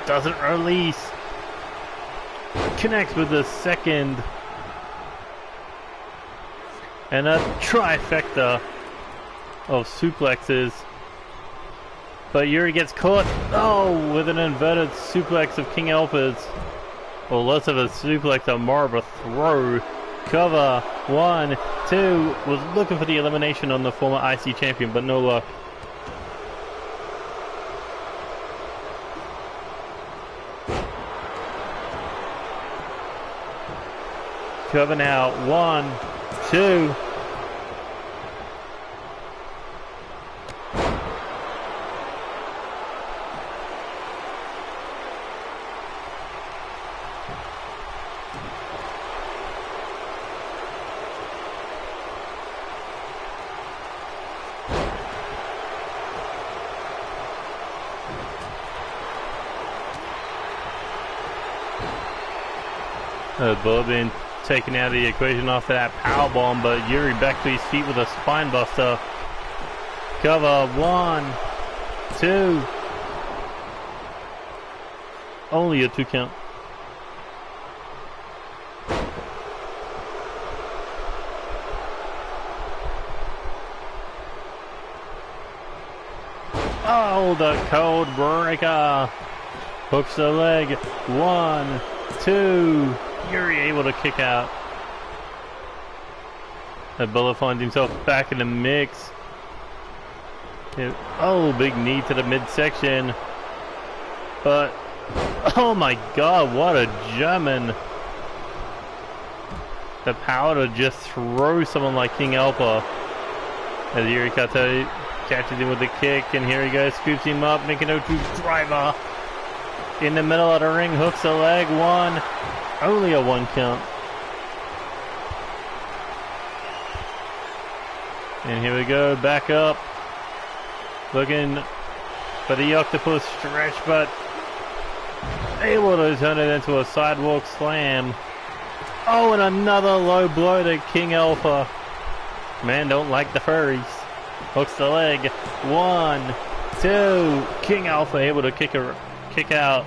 Doesn't release. Connects with the second. And a trifecta of suplexes. But Yuri gets caught, oh, with an inverted suplex of King Alpha's. Well, less of a suplex, more of a throw. Cover, 1, 2, was looking for the elimination on the former IC champion, but no luck. Cover now, 1, 2. Bullet being taken out of the equation off of that powerbomb, but Yuri back to his feet with a spine buster. Cover, 1, 2. Only a 2 count. Oh, the code breaker. Hooks the leg. 1, 2. Yuri able to kick out. Bullet finds himself back in the mix. Oh, big knee to the midsection. But, oh my god, what a German. The power to just throw someone like King Alpha. As Yuri Kato catches him with the kick, and here he goes, scoops him up, making a true driver. In the middle of the ring, hooks a leg, 1. Only a 1 count. And here we go, back up. Looking for the octopus stretch, but able to turn it into a sidewalk slam. Oh, and another low blow to King Alpha. Man, don't like the furries. Hooks the leg. 1, 2. King Alpha able to kick out.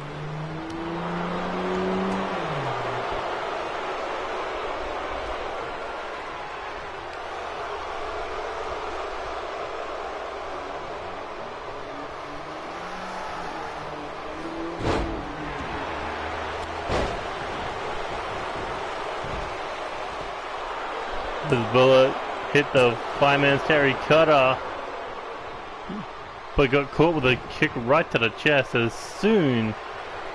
His bullet hit the fireman's carry cutter, but got caught with a kick right to the chest as soon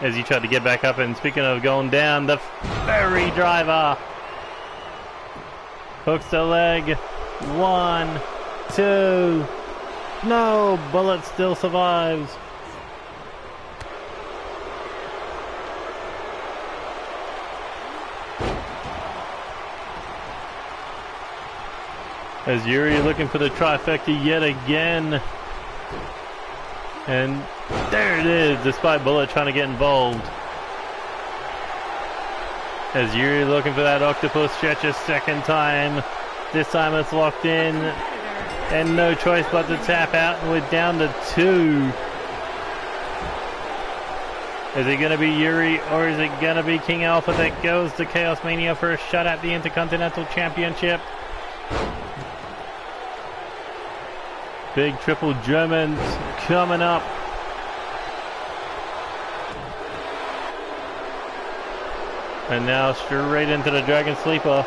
as he tried to get back up. And speaking of going down, the ferry driver hooks the leg. 1, 2. No, bullet still survives. As Yuri looking for the trifecta yet again. And there it is, despite Bullet trying to get involved. As Yuri looking for that octopus stretch a second time. This time it's locked in. And no choice but to tap out, and we're down to 2. Is it going to be Yuri, or is it going to be King Alpha that goes to Chaos Mania for a shot at the Intercontinental Championship? Big triple Germans coming up. And now straight into the Dragon Sleeper.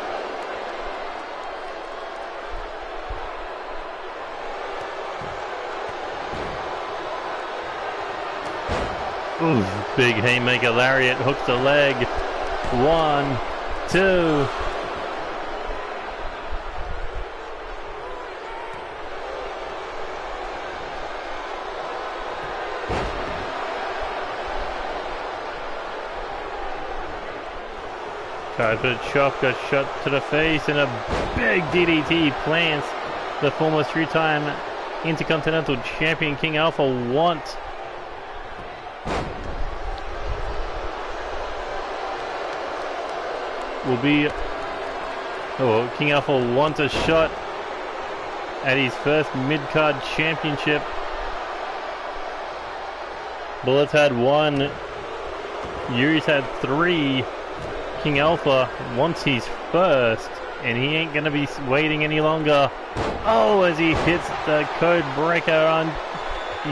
Ooh, big haymaker lariat, hooks the leg. 1, 2. Tried for the chop, got shot to the face, and a big DDT plants the former 3-time Intercontinental Champion King Alpha want. Will be, oh, King Alpha wants a shot at his first mid-card championship. Bullet's had 1, Yuri's had 3. King Alpha wants his first, and he ain't gonna be waiting any longer. Oh, as he hits the code breaker on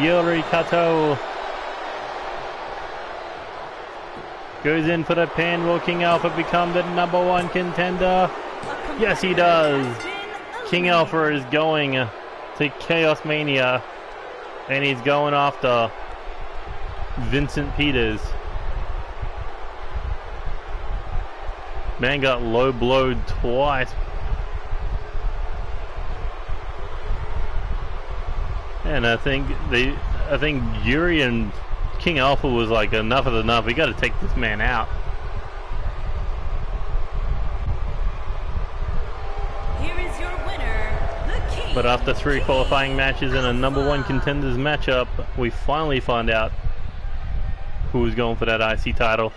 Yuri Kato. Goes in for the pin. Will King Alpha become the #1 contender? Yes, he does. King Alpha is going to Chaos Mania, and he's going after Vincent Peters. Man got low blowed twice. And I think Yuri and King Alpha was like, enough is enough. We got to take this man out. Here is your winner, the King. But after 3 qualifying matches and a #1 contenders matchup, we finally find out who was going for that IC title.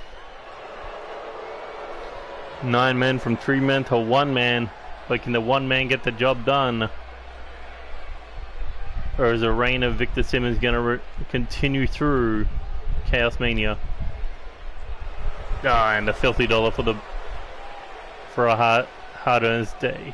9 men from 3 men to 1 man. But can the 1 man get the job done? Or is the reign of Victor Simmons going to continue through Chaos Mania? Ah, and a filthy dollar for a hard-earned day.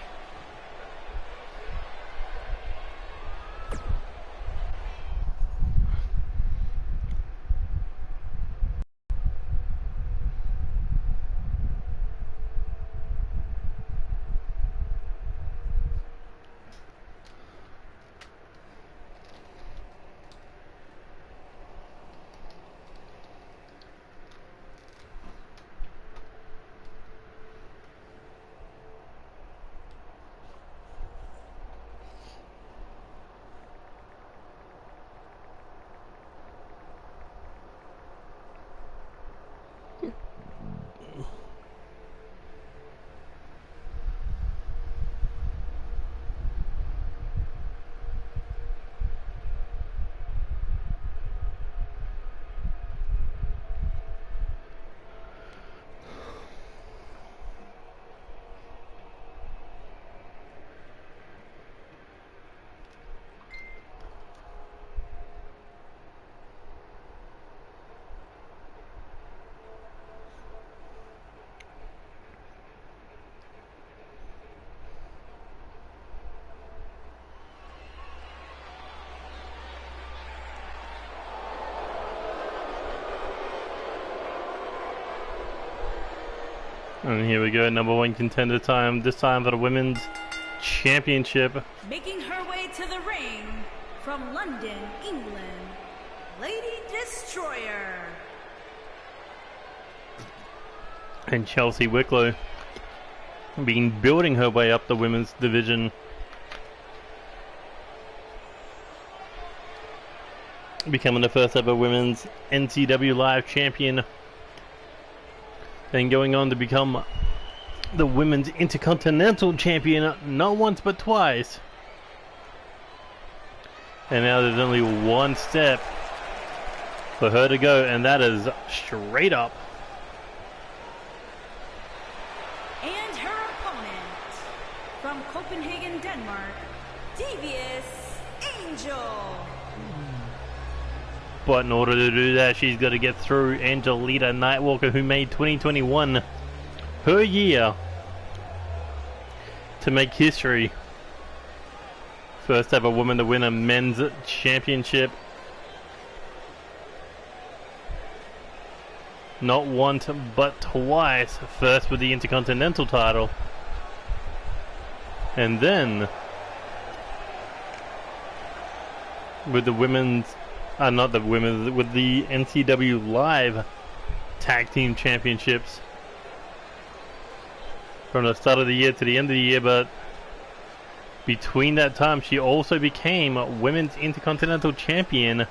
And here we go, number 1 contender time, this time for the Women's Championship. Making her way to the ring from London, England, Lady Destroyer. And Chelsea Wicklow been building her way up the women's division. Becoming the first ever women's NCW Live champion. Then going on to become the women's intercontinental champion, not once but twice. And now there's only one step for her to go, and that is straight up. And her opponent, from Copenhagen, Denmark, Devious Angel. But in order to do that, she's got to get through Angelita Nightwalker, who made 2021 her year to make history. First ever woman to win a men's championship. Not once, but twice. First with the Intercontinental title. And then with the women's, not the women's, with the NCW Live Tag Team Championships. From the start of the year to the end of the year, but between that time she also became Women's Intercontinental Champion.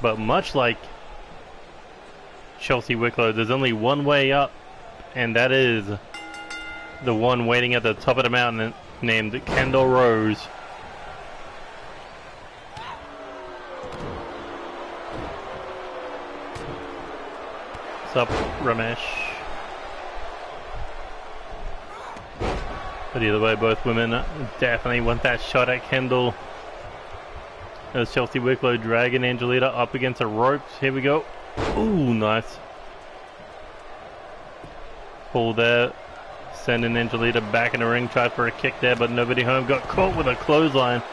But much like Chelsea Wicklow, there's only one way up, and that is the one waiting at the top of the mountain named Kendall Rose. What's up, Ramesh? But either way, both women definitely want that shot at Kendall. There's Chelsea Wicklow dragging Angelita up against the ropes. Here we go. Ooh, nice. Pull there. Sending Angelita back in the ring. Tried for a kick there, but nobody home. Got caught with a clothesline.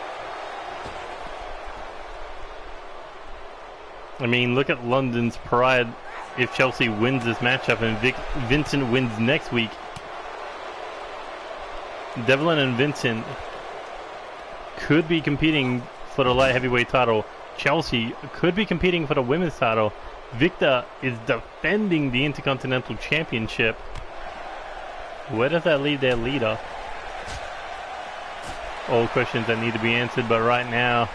I mean, look at London's pride. If Chelsea wins this matchup and Vincent wins next week, Devlin and Vincent could be competing for the light heavyweight title. Chelsea could be competing for the women's title. Victor is defending the Intercontinental Championship. Where does that leave their leader? All questions that need to be answered, but right now,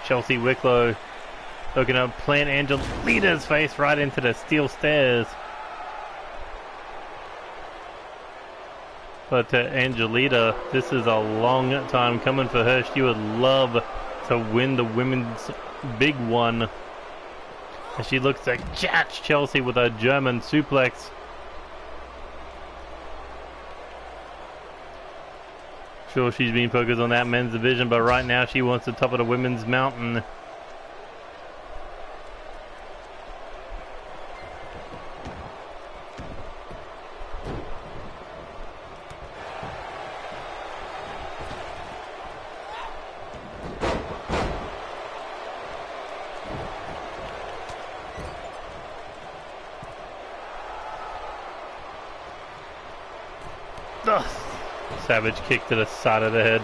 Chelsea Wicklow looking to plant Angelita's face right into the steel stairs. But to Angelita, this is a long time coming for her. She would love to win the women's big one. And she looks to catch Chelsea with a German suplex. Sure, she's been focused on that men's division, but right now she wants the top of the women's mountain. Ugh. Savage kick to the side of the head.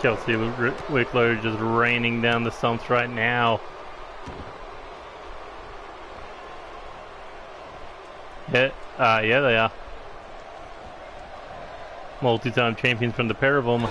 Chelsea Wicklow just raining down the stumps right now. Yeah, yeah they are. Multi-time champions from the pair of them.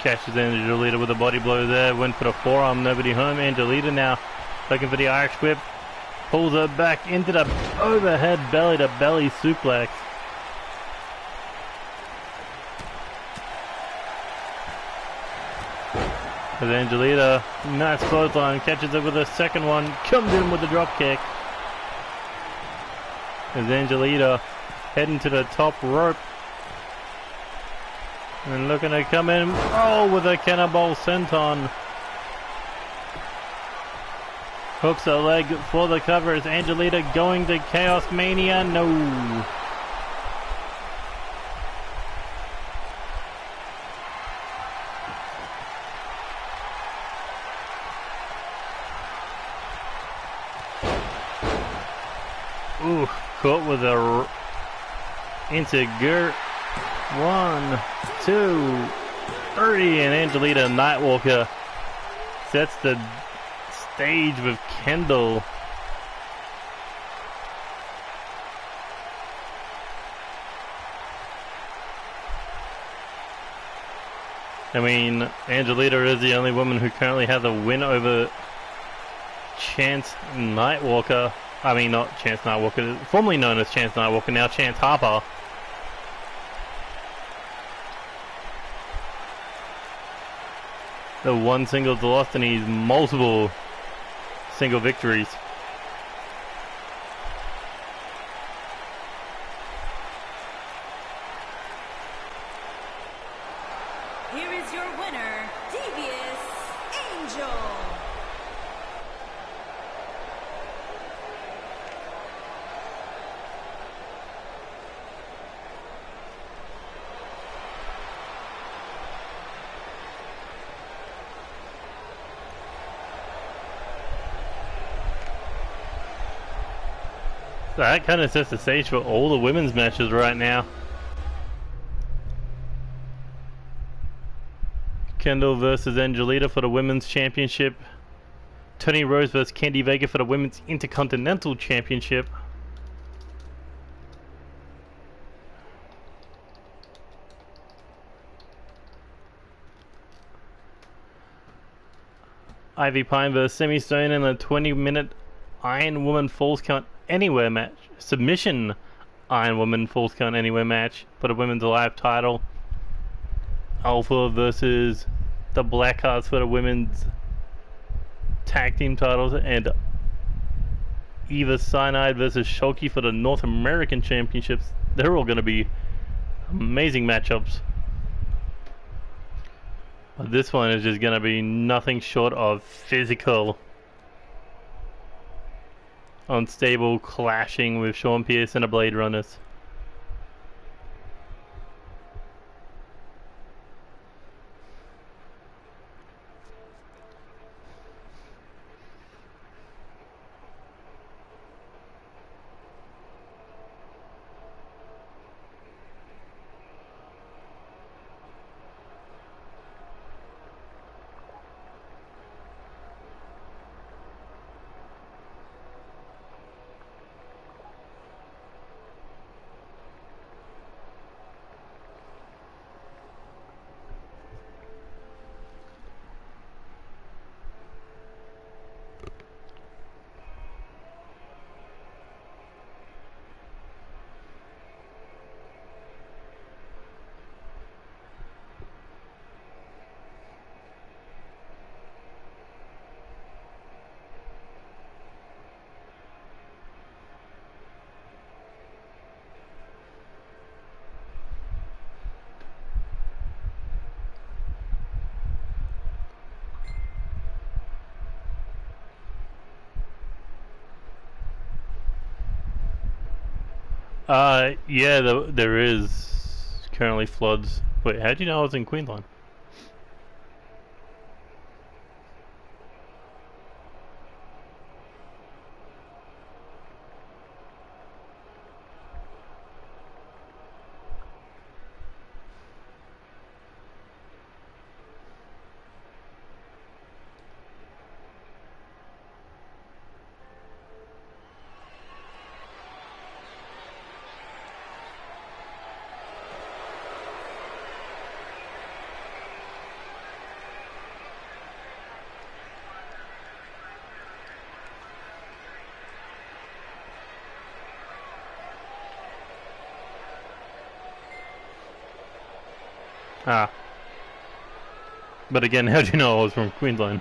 Catches Angelita with a body blow there. Went for the forearm, nobody home. Angelita now looking for the Irish whip. Pulls her back into the overhead belly to belly suplex. As Angelita, nice clothesline, catches it with a second one, comes in with the drop kick. As Angelita heading to the top rope. And looking to come in, oh, with a cannonball senton. Hooks her leg for the cover. Is Angelita going to Chaos Mania? No. Ooh, caught with a into 1, 2, 3, and Angelita Nightwalker sets the stage with Kendall. I mean, Angelita is the only woman who currently has a win over Chance Nightwalker. I mean, not Chance Nightwalker, formerly known as Chance Nightwalker, now Chance Harper. The one singles loss and he's multiple single victories. Here is your winner, Devious Angel. So that kind of sets the stage for all the women's matches right now. Kendall versus Angelita for the women's championship. Tony Rose versus Candy Vega for the women's intercontinental championship. Ivy Pine versus Semi Stone in a 20-minute Iron Woman Falls Count Anywhere match. Submission Iron Woman Falls Count Anywhere match for the women's live title. Alpha versus the Blackhearts for the women's tag team titles, and Eva Cyanide versus Shulky for the North American championships. They're all going to be amazing matchups. But this one is just going to be nothing short of physical. Unstable clashing with Sean Pierce and the Blade Runners. Yeah, there is currently floods. Wait, how'd you know I was in Queensland? Ah. But again, how do you know I was from Queensland?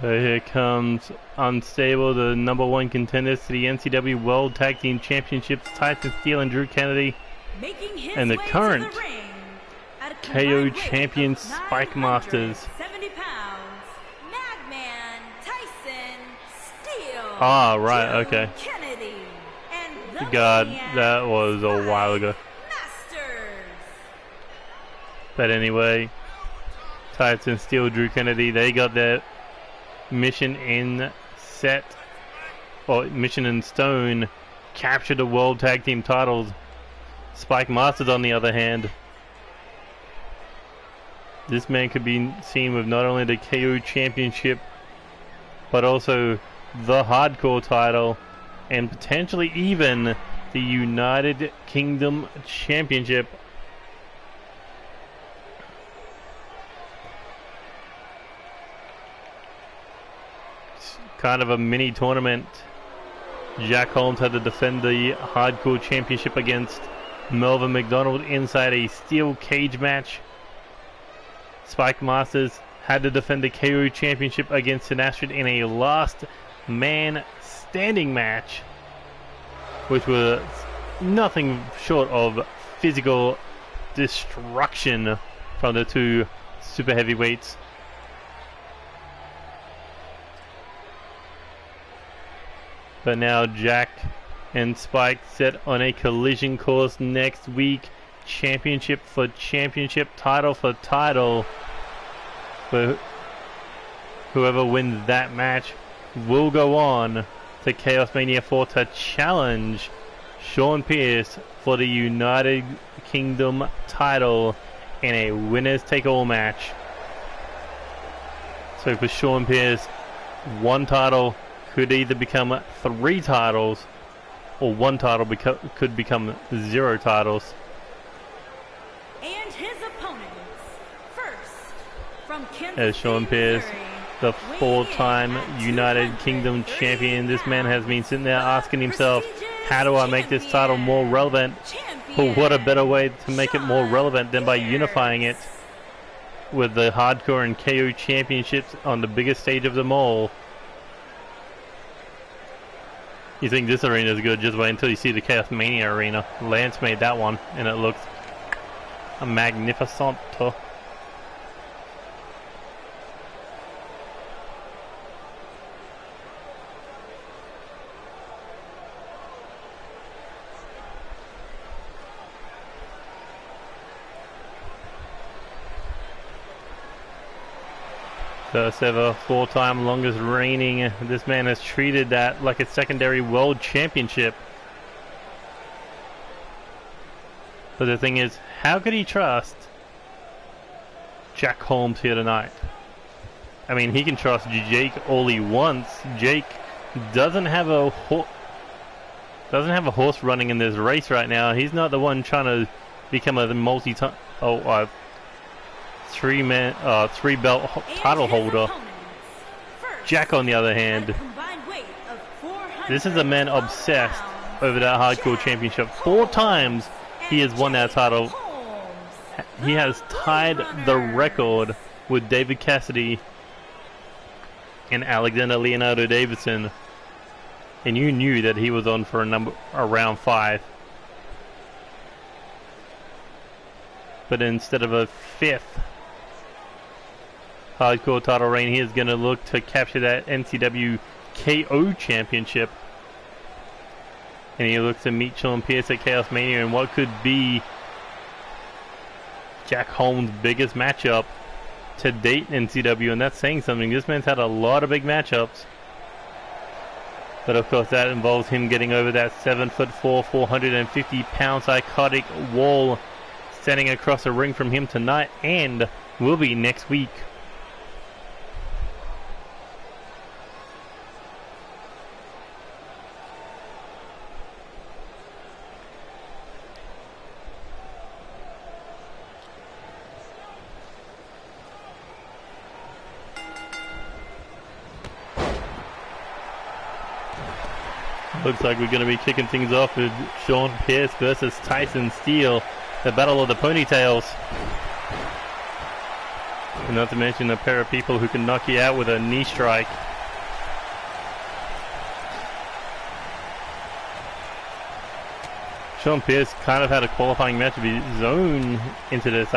So here comes Unstable, the #1 contenders to the NCW World Tag Team Championships, Tyson Steel and Drew Kennedy, and the current KO champion Spike Masters. Ah, right, okay. God, that was a while ago. But anyway, Tyson Steel, Drew Kennedy, they got their mission in mission in stone, capture the World Tag Team titles. Spike Masters, on the other hand, this man could be seen with not only the KO Championship, but also the Hardcore title, and potentially even the United Kingdom Championship. It's kind of a mini tournament. Jack Holmes had to defend the Hardcore Championship against Melvin McDonald inside a steel cage match. Spike Masters had to defend the KO Championship against Sinastrid in a last man standing match, which was nothing short of physical destruction from the two super heavyweights. But now Jack and Spike set on a collision course next week. Championship for championship, title for title. But whoever wins that match will go on to Chaos Mania 4 to challenge Sean Pierce for the United Kingdom title in a winners take all match. So for Sean Pierce, one title could either become 3 titles, or one title could become 0 titles. And his opponents, first from Kansas As Sean Pierce, the 4-time United Kingdom champion, this man has been sitting there asking himself, how do I make this title more relevant? Well, what a better way to make it more relevant than by unifying it with the Hardcore and KO championships on the biggest stage of them all. You think this arena is good, just wait until you see the Chaos Mania arena. Lance made that one, and it looks magnificent. First ever 4-time longest reigning. This man has treated that like a secondary world championship. But the thing is, how could he trust Jack Holmes here tonight? I mean, he can trust Jake all he wants. Jake doesn't have a horse running in this race right now. He's not the one trying to become a three-belt title holder. Jack, on the other hand, this is a man obsessed over that Hardcore Championship. 4 times he has won that title. He has tied the record with David Cassidy and Alexander Leonardo Davidson, and you knew that he was on for around 5. But instead of a 5th Hardcore title reign, he is going to look to capture that NCW KO Championship. And he looks to meet Sean Pierce at Chaos Mania in what could be Jack Holmes' biggest matchup to date in NCW, and that's saying something. This man's had a lot of big matchups. But of course that involves him getting over that 7'4", 450-pound psychotic wall standing across the ring from him tonight, and will be next week. Looks like we're going to be kicking things off with Sean Pierce versus Tyson Steele. The battle of the ponytails. And not to mention a pair of people who can knock you out with a knee strike. Sean Pierce kind of had a qualifying match of his own into this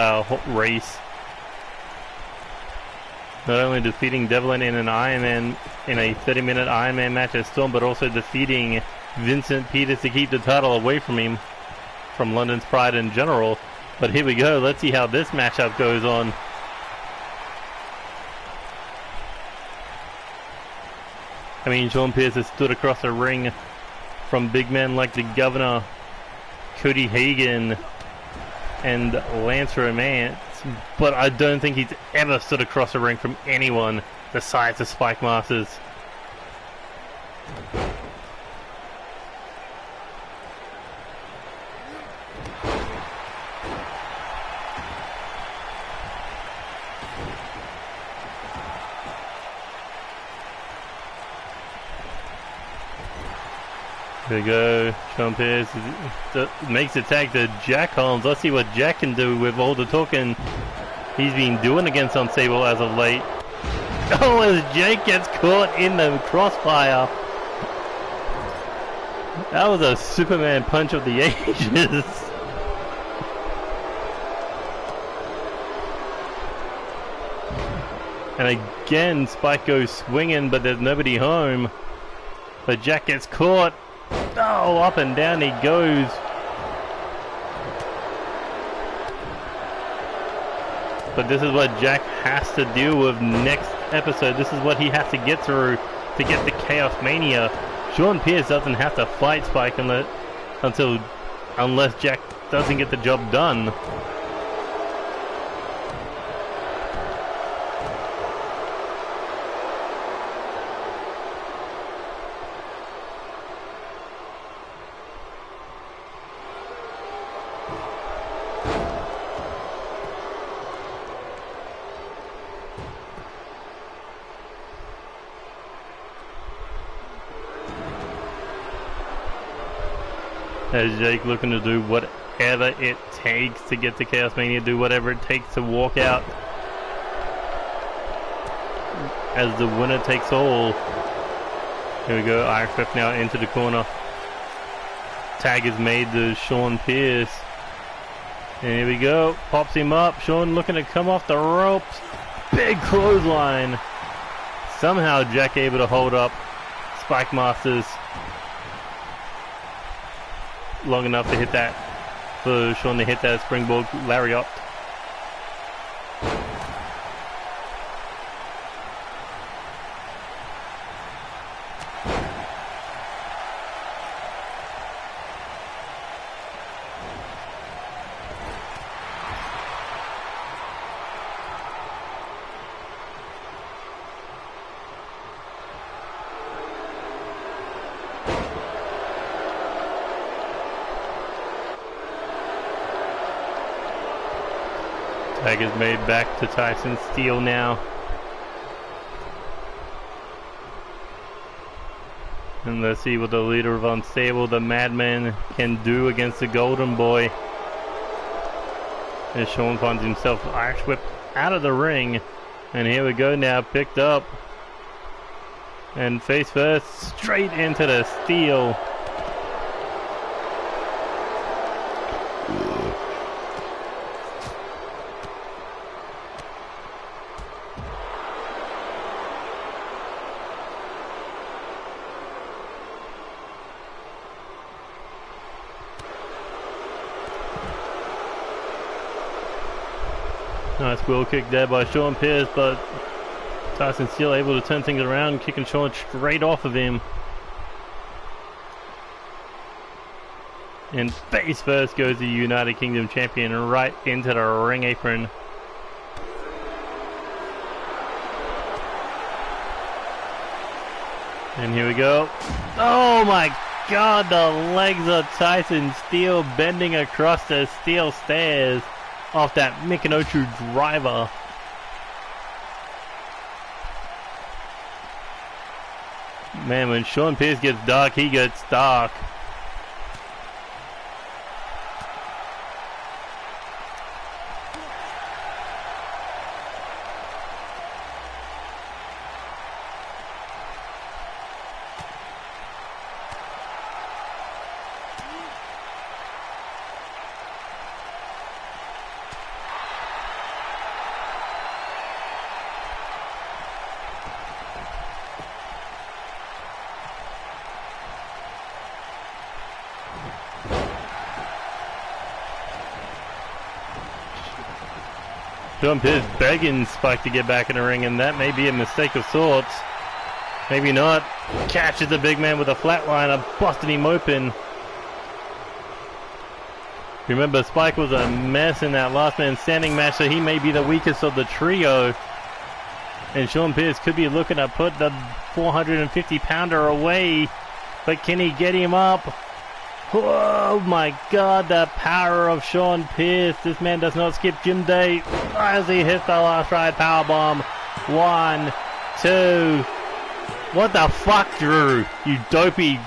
race. Not only defeating Devlin in an Ironman, in a 30-minute Ironman match at Storm, but also defeating Vincent Peters to keep the title away from him, from London's Pride in general. But here we go, let's see how this matchup goes on. I mean, Sean Pierce has stood across the ring from big men like the Governor, Cody Hagan, and Lance Romance, but I don't think he's ever stood across the ring from anyone besides the Spike Masters. There we go, Sean Pierce makes the tag to Jack Holmes. Let's see what Jack can do with all the talking he's been doing against Unstable as of late. Oh, as Jake gets caught in the crossfire. That was a Superman punch of the ages. And again, Spike goes swinging, but there's nobody home. But Jack gets caught. Oh, up and down he goes. But this is what Jack has to deal with next episode. This is what he has to get through to get the Chaos Mania. Sean Pierce doesn't have to fight Spike unless Jack doesn't get the job done. As Jake looking to do whatever it takes to get to Chaos Mania, do whatever it takes to walk out as the winner takes all. Here we go, Irish Whip now into the corner. Tag is made to Sean Pierce. And here we go, pops him up. Sean looking to come off the ropes. Big clothesline. Somehow Jack able to hold up Spike Masters long enough to hit that, for Sean to hit that springboard lariat. Tag is made back to Tyson Steele now. And let's see what the leader of Unstable, the Madman, can do against the Golden Boy. As Sean finds himself Irish whipped out of the ring. And here we go now, picked up. And face first, straight into the Steel. Nice wheel kick there by Sean Pierce, but Tyson Steele able to turn things around, kicking Sean straight off of him. And face first goes the United Kingdom champion right into the ring apron. And here we go. Oh my God, the legs of Tyson Steele bending across the steel stairs off that Michinoku driver. Man, when Sean Pierce gets dark, he gets dark. Sean Pierce begging Spike to get back in the ring, and that may be a mistake of sorts. Maybe not. Catches the big man with a flatliner, busting him open. Remember, Spike was a mess in that last man standing match, so he may be the weakest of the trio. And Sean Pierce could be looking to put the 450-pounder away, but can he get him up? Oh my God, the power of Sean Pierce. This man does not skip gym day as he hits the last ride powerbomb. 1, 2. What the fuck, Drew? You dopey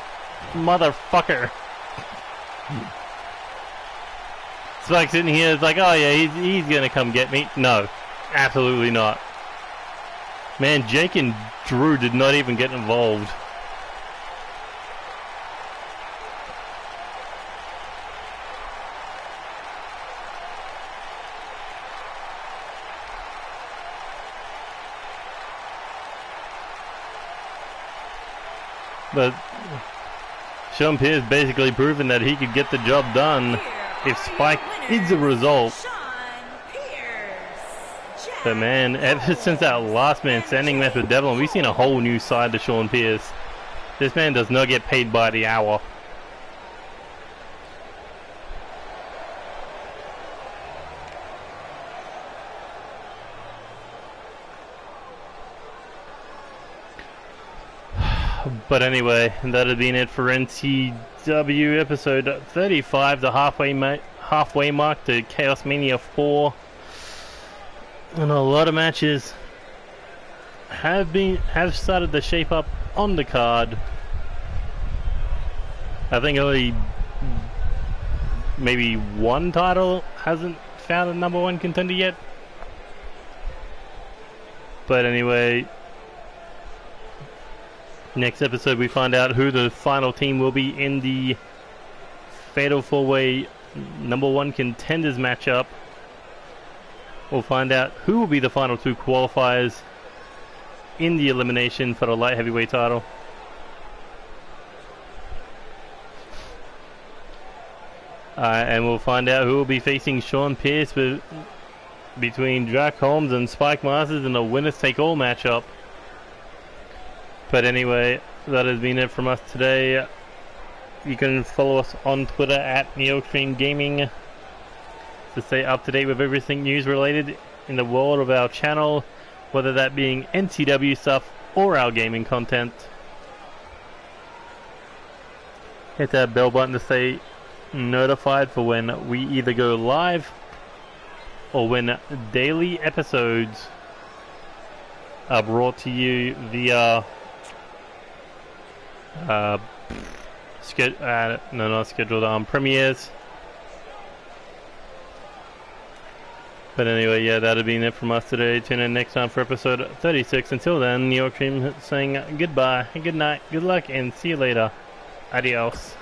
motherfucker. Spike's in here, it's like, oh yeah, he's gonna come get me. No, absolutely not. Man, Jake and Drew did not even get involved. But Sean Pierce basically proven that he could get the job done if Spike is the result. But man, ever since that last man standing match with Devlin, we've seen a whole new side to Sean Pierce. This man does not get paid by the hour. But anyway, that has been it for NCW episode 35, the halfway mark to Chaos Mania 4. And a lot of matches have started to shape up on the card. I think only maybe one title hasn't found a #1 contender yet. But anyway, next episode we find out who the final team will be in the Fatal 4-Way #1 contenders matchup. We'll find out who will be the final 2 qualifiers in the elimination for the light heavyweight title. And we'll find out who will be facing Sean Pierce between Jack Holmes and Spike Masters in a winners take all matchup. But anyway, that has been it from us today. You can follow us on Twitter at NeoXtreme Gaming to stay up to date with everything news related in the world of our channel, whether that being NCW stuff or our gaming content. Hit that bell button to stay notified for when we either go live or when daily episodes are brought to you via premieres. But anyway, yeah, that'll be it from us today. Tune in next time for episode 36. Until then, NeoXtreme saying goodbye, good night, good luck, and see you later. Adios.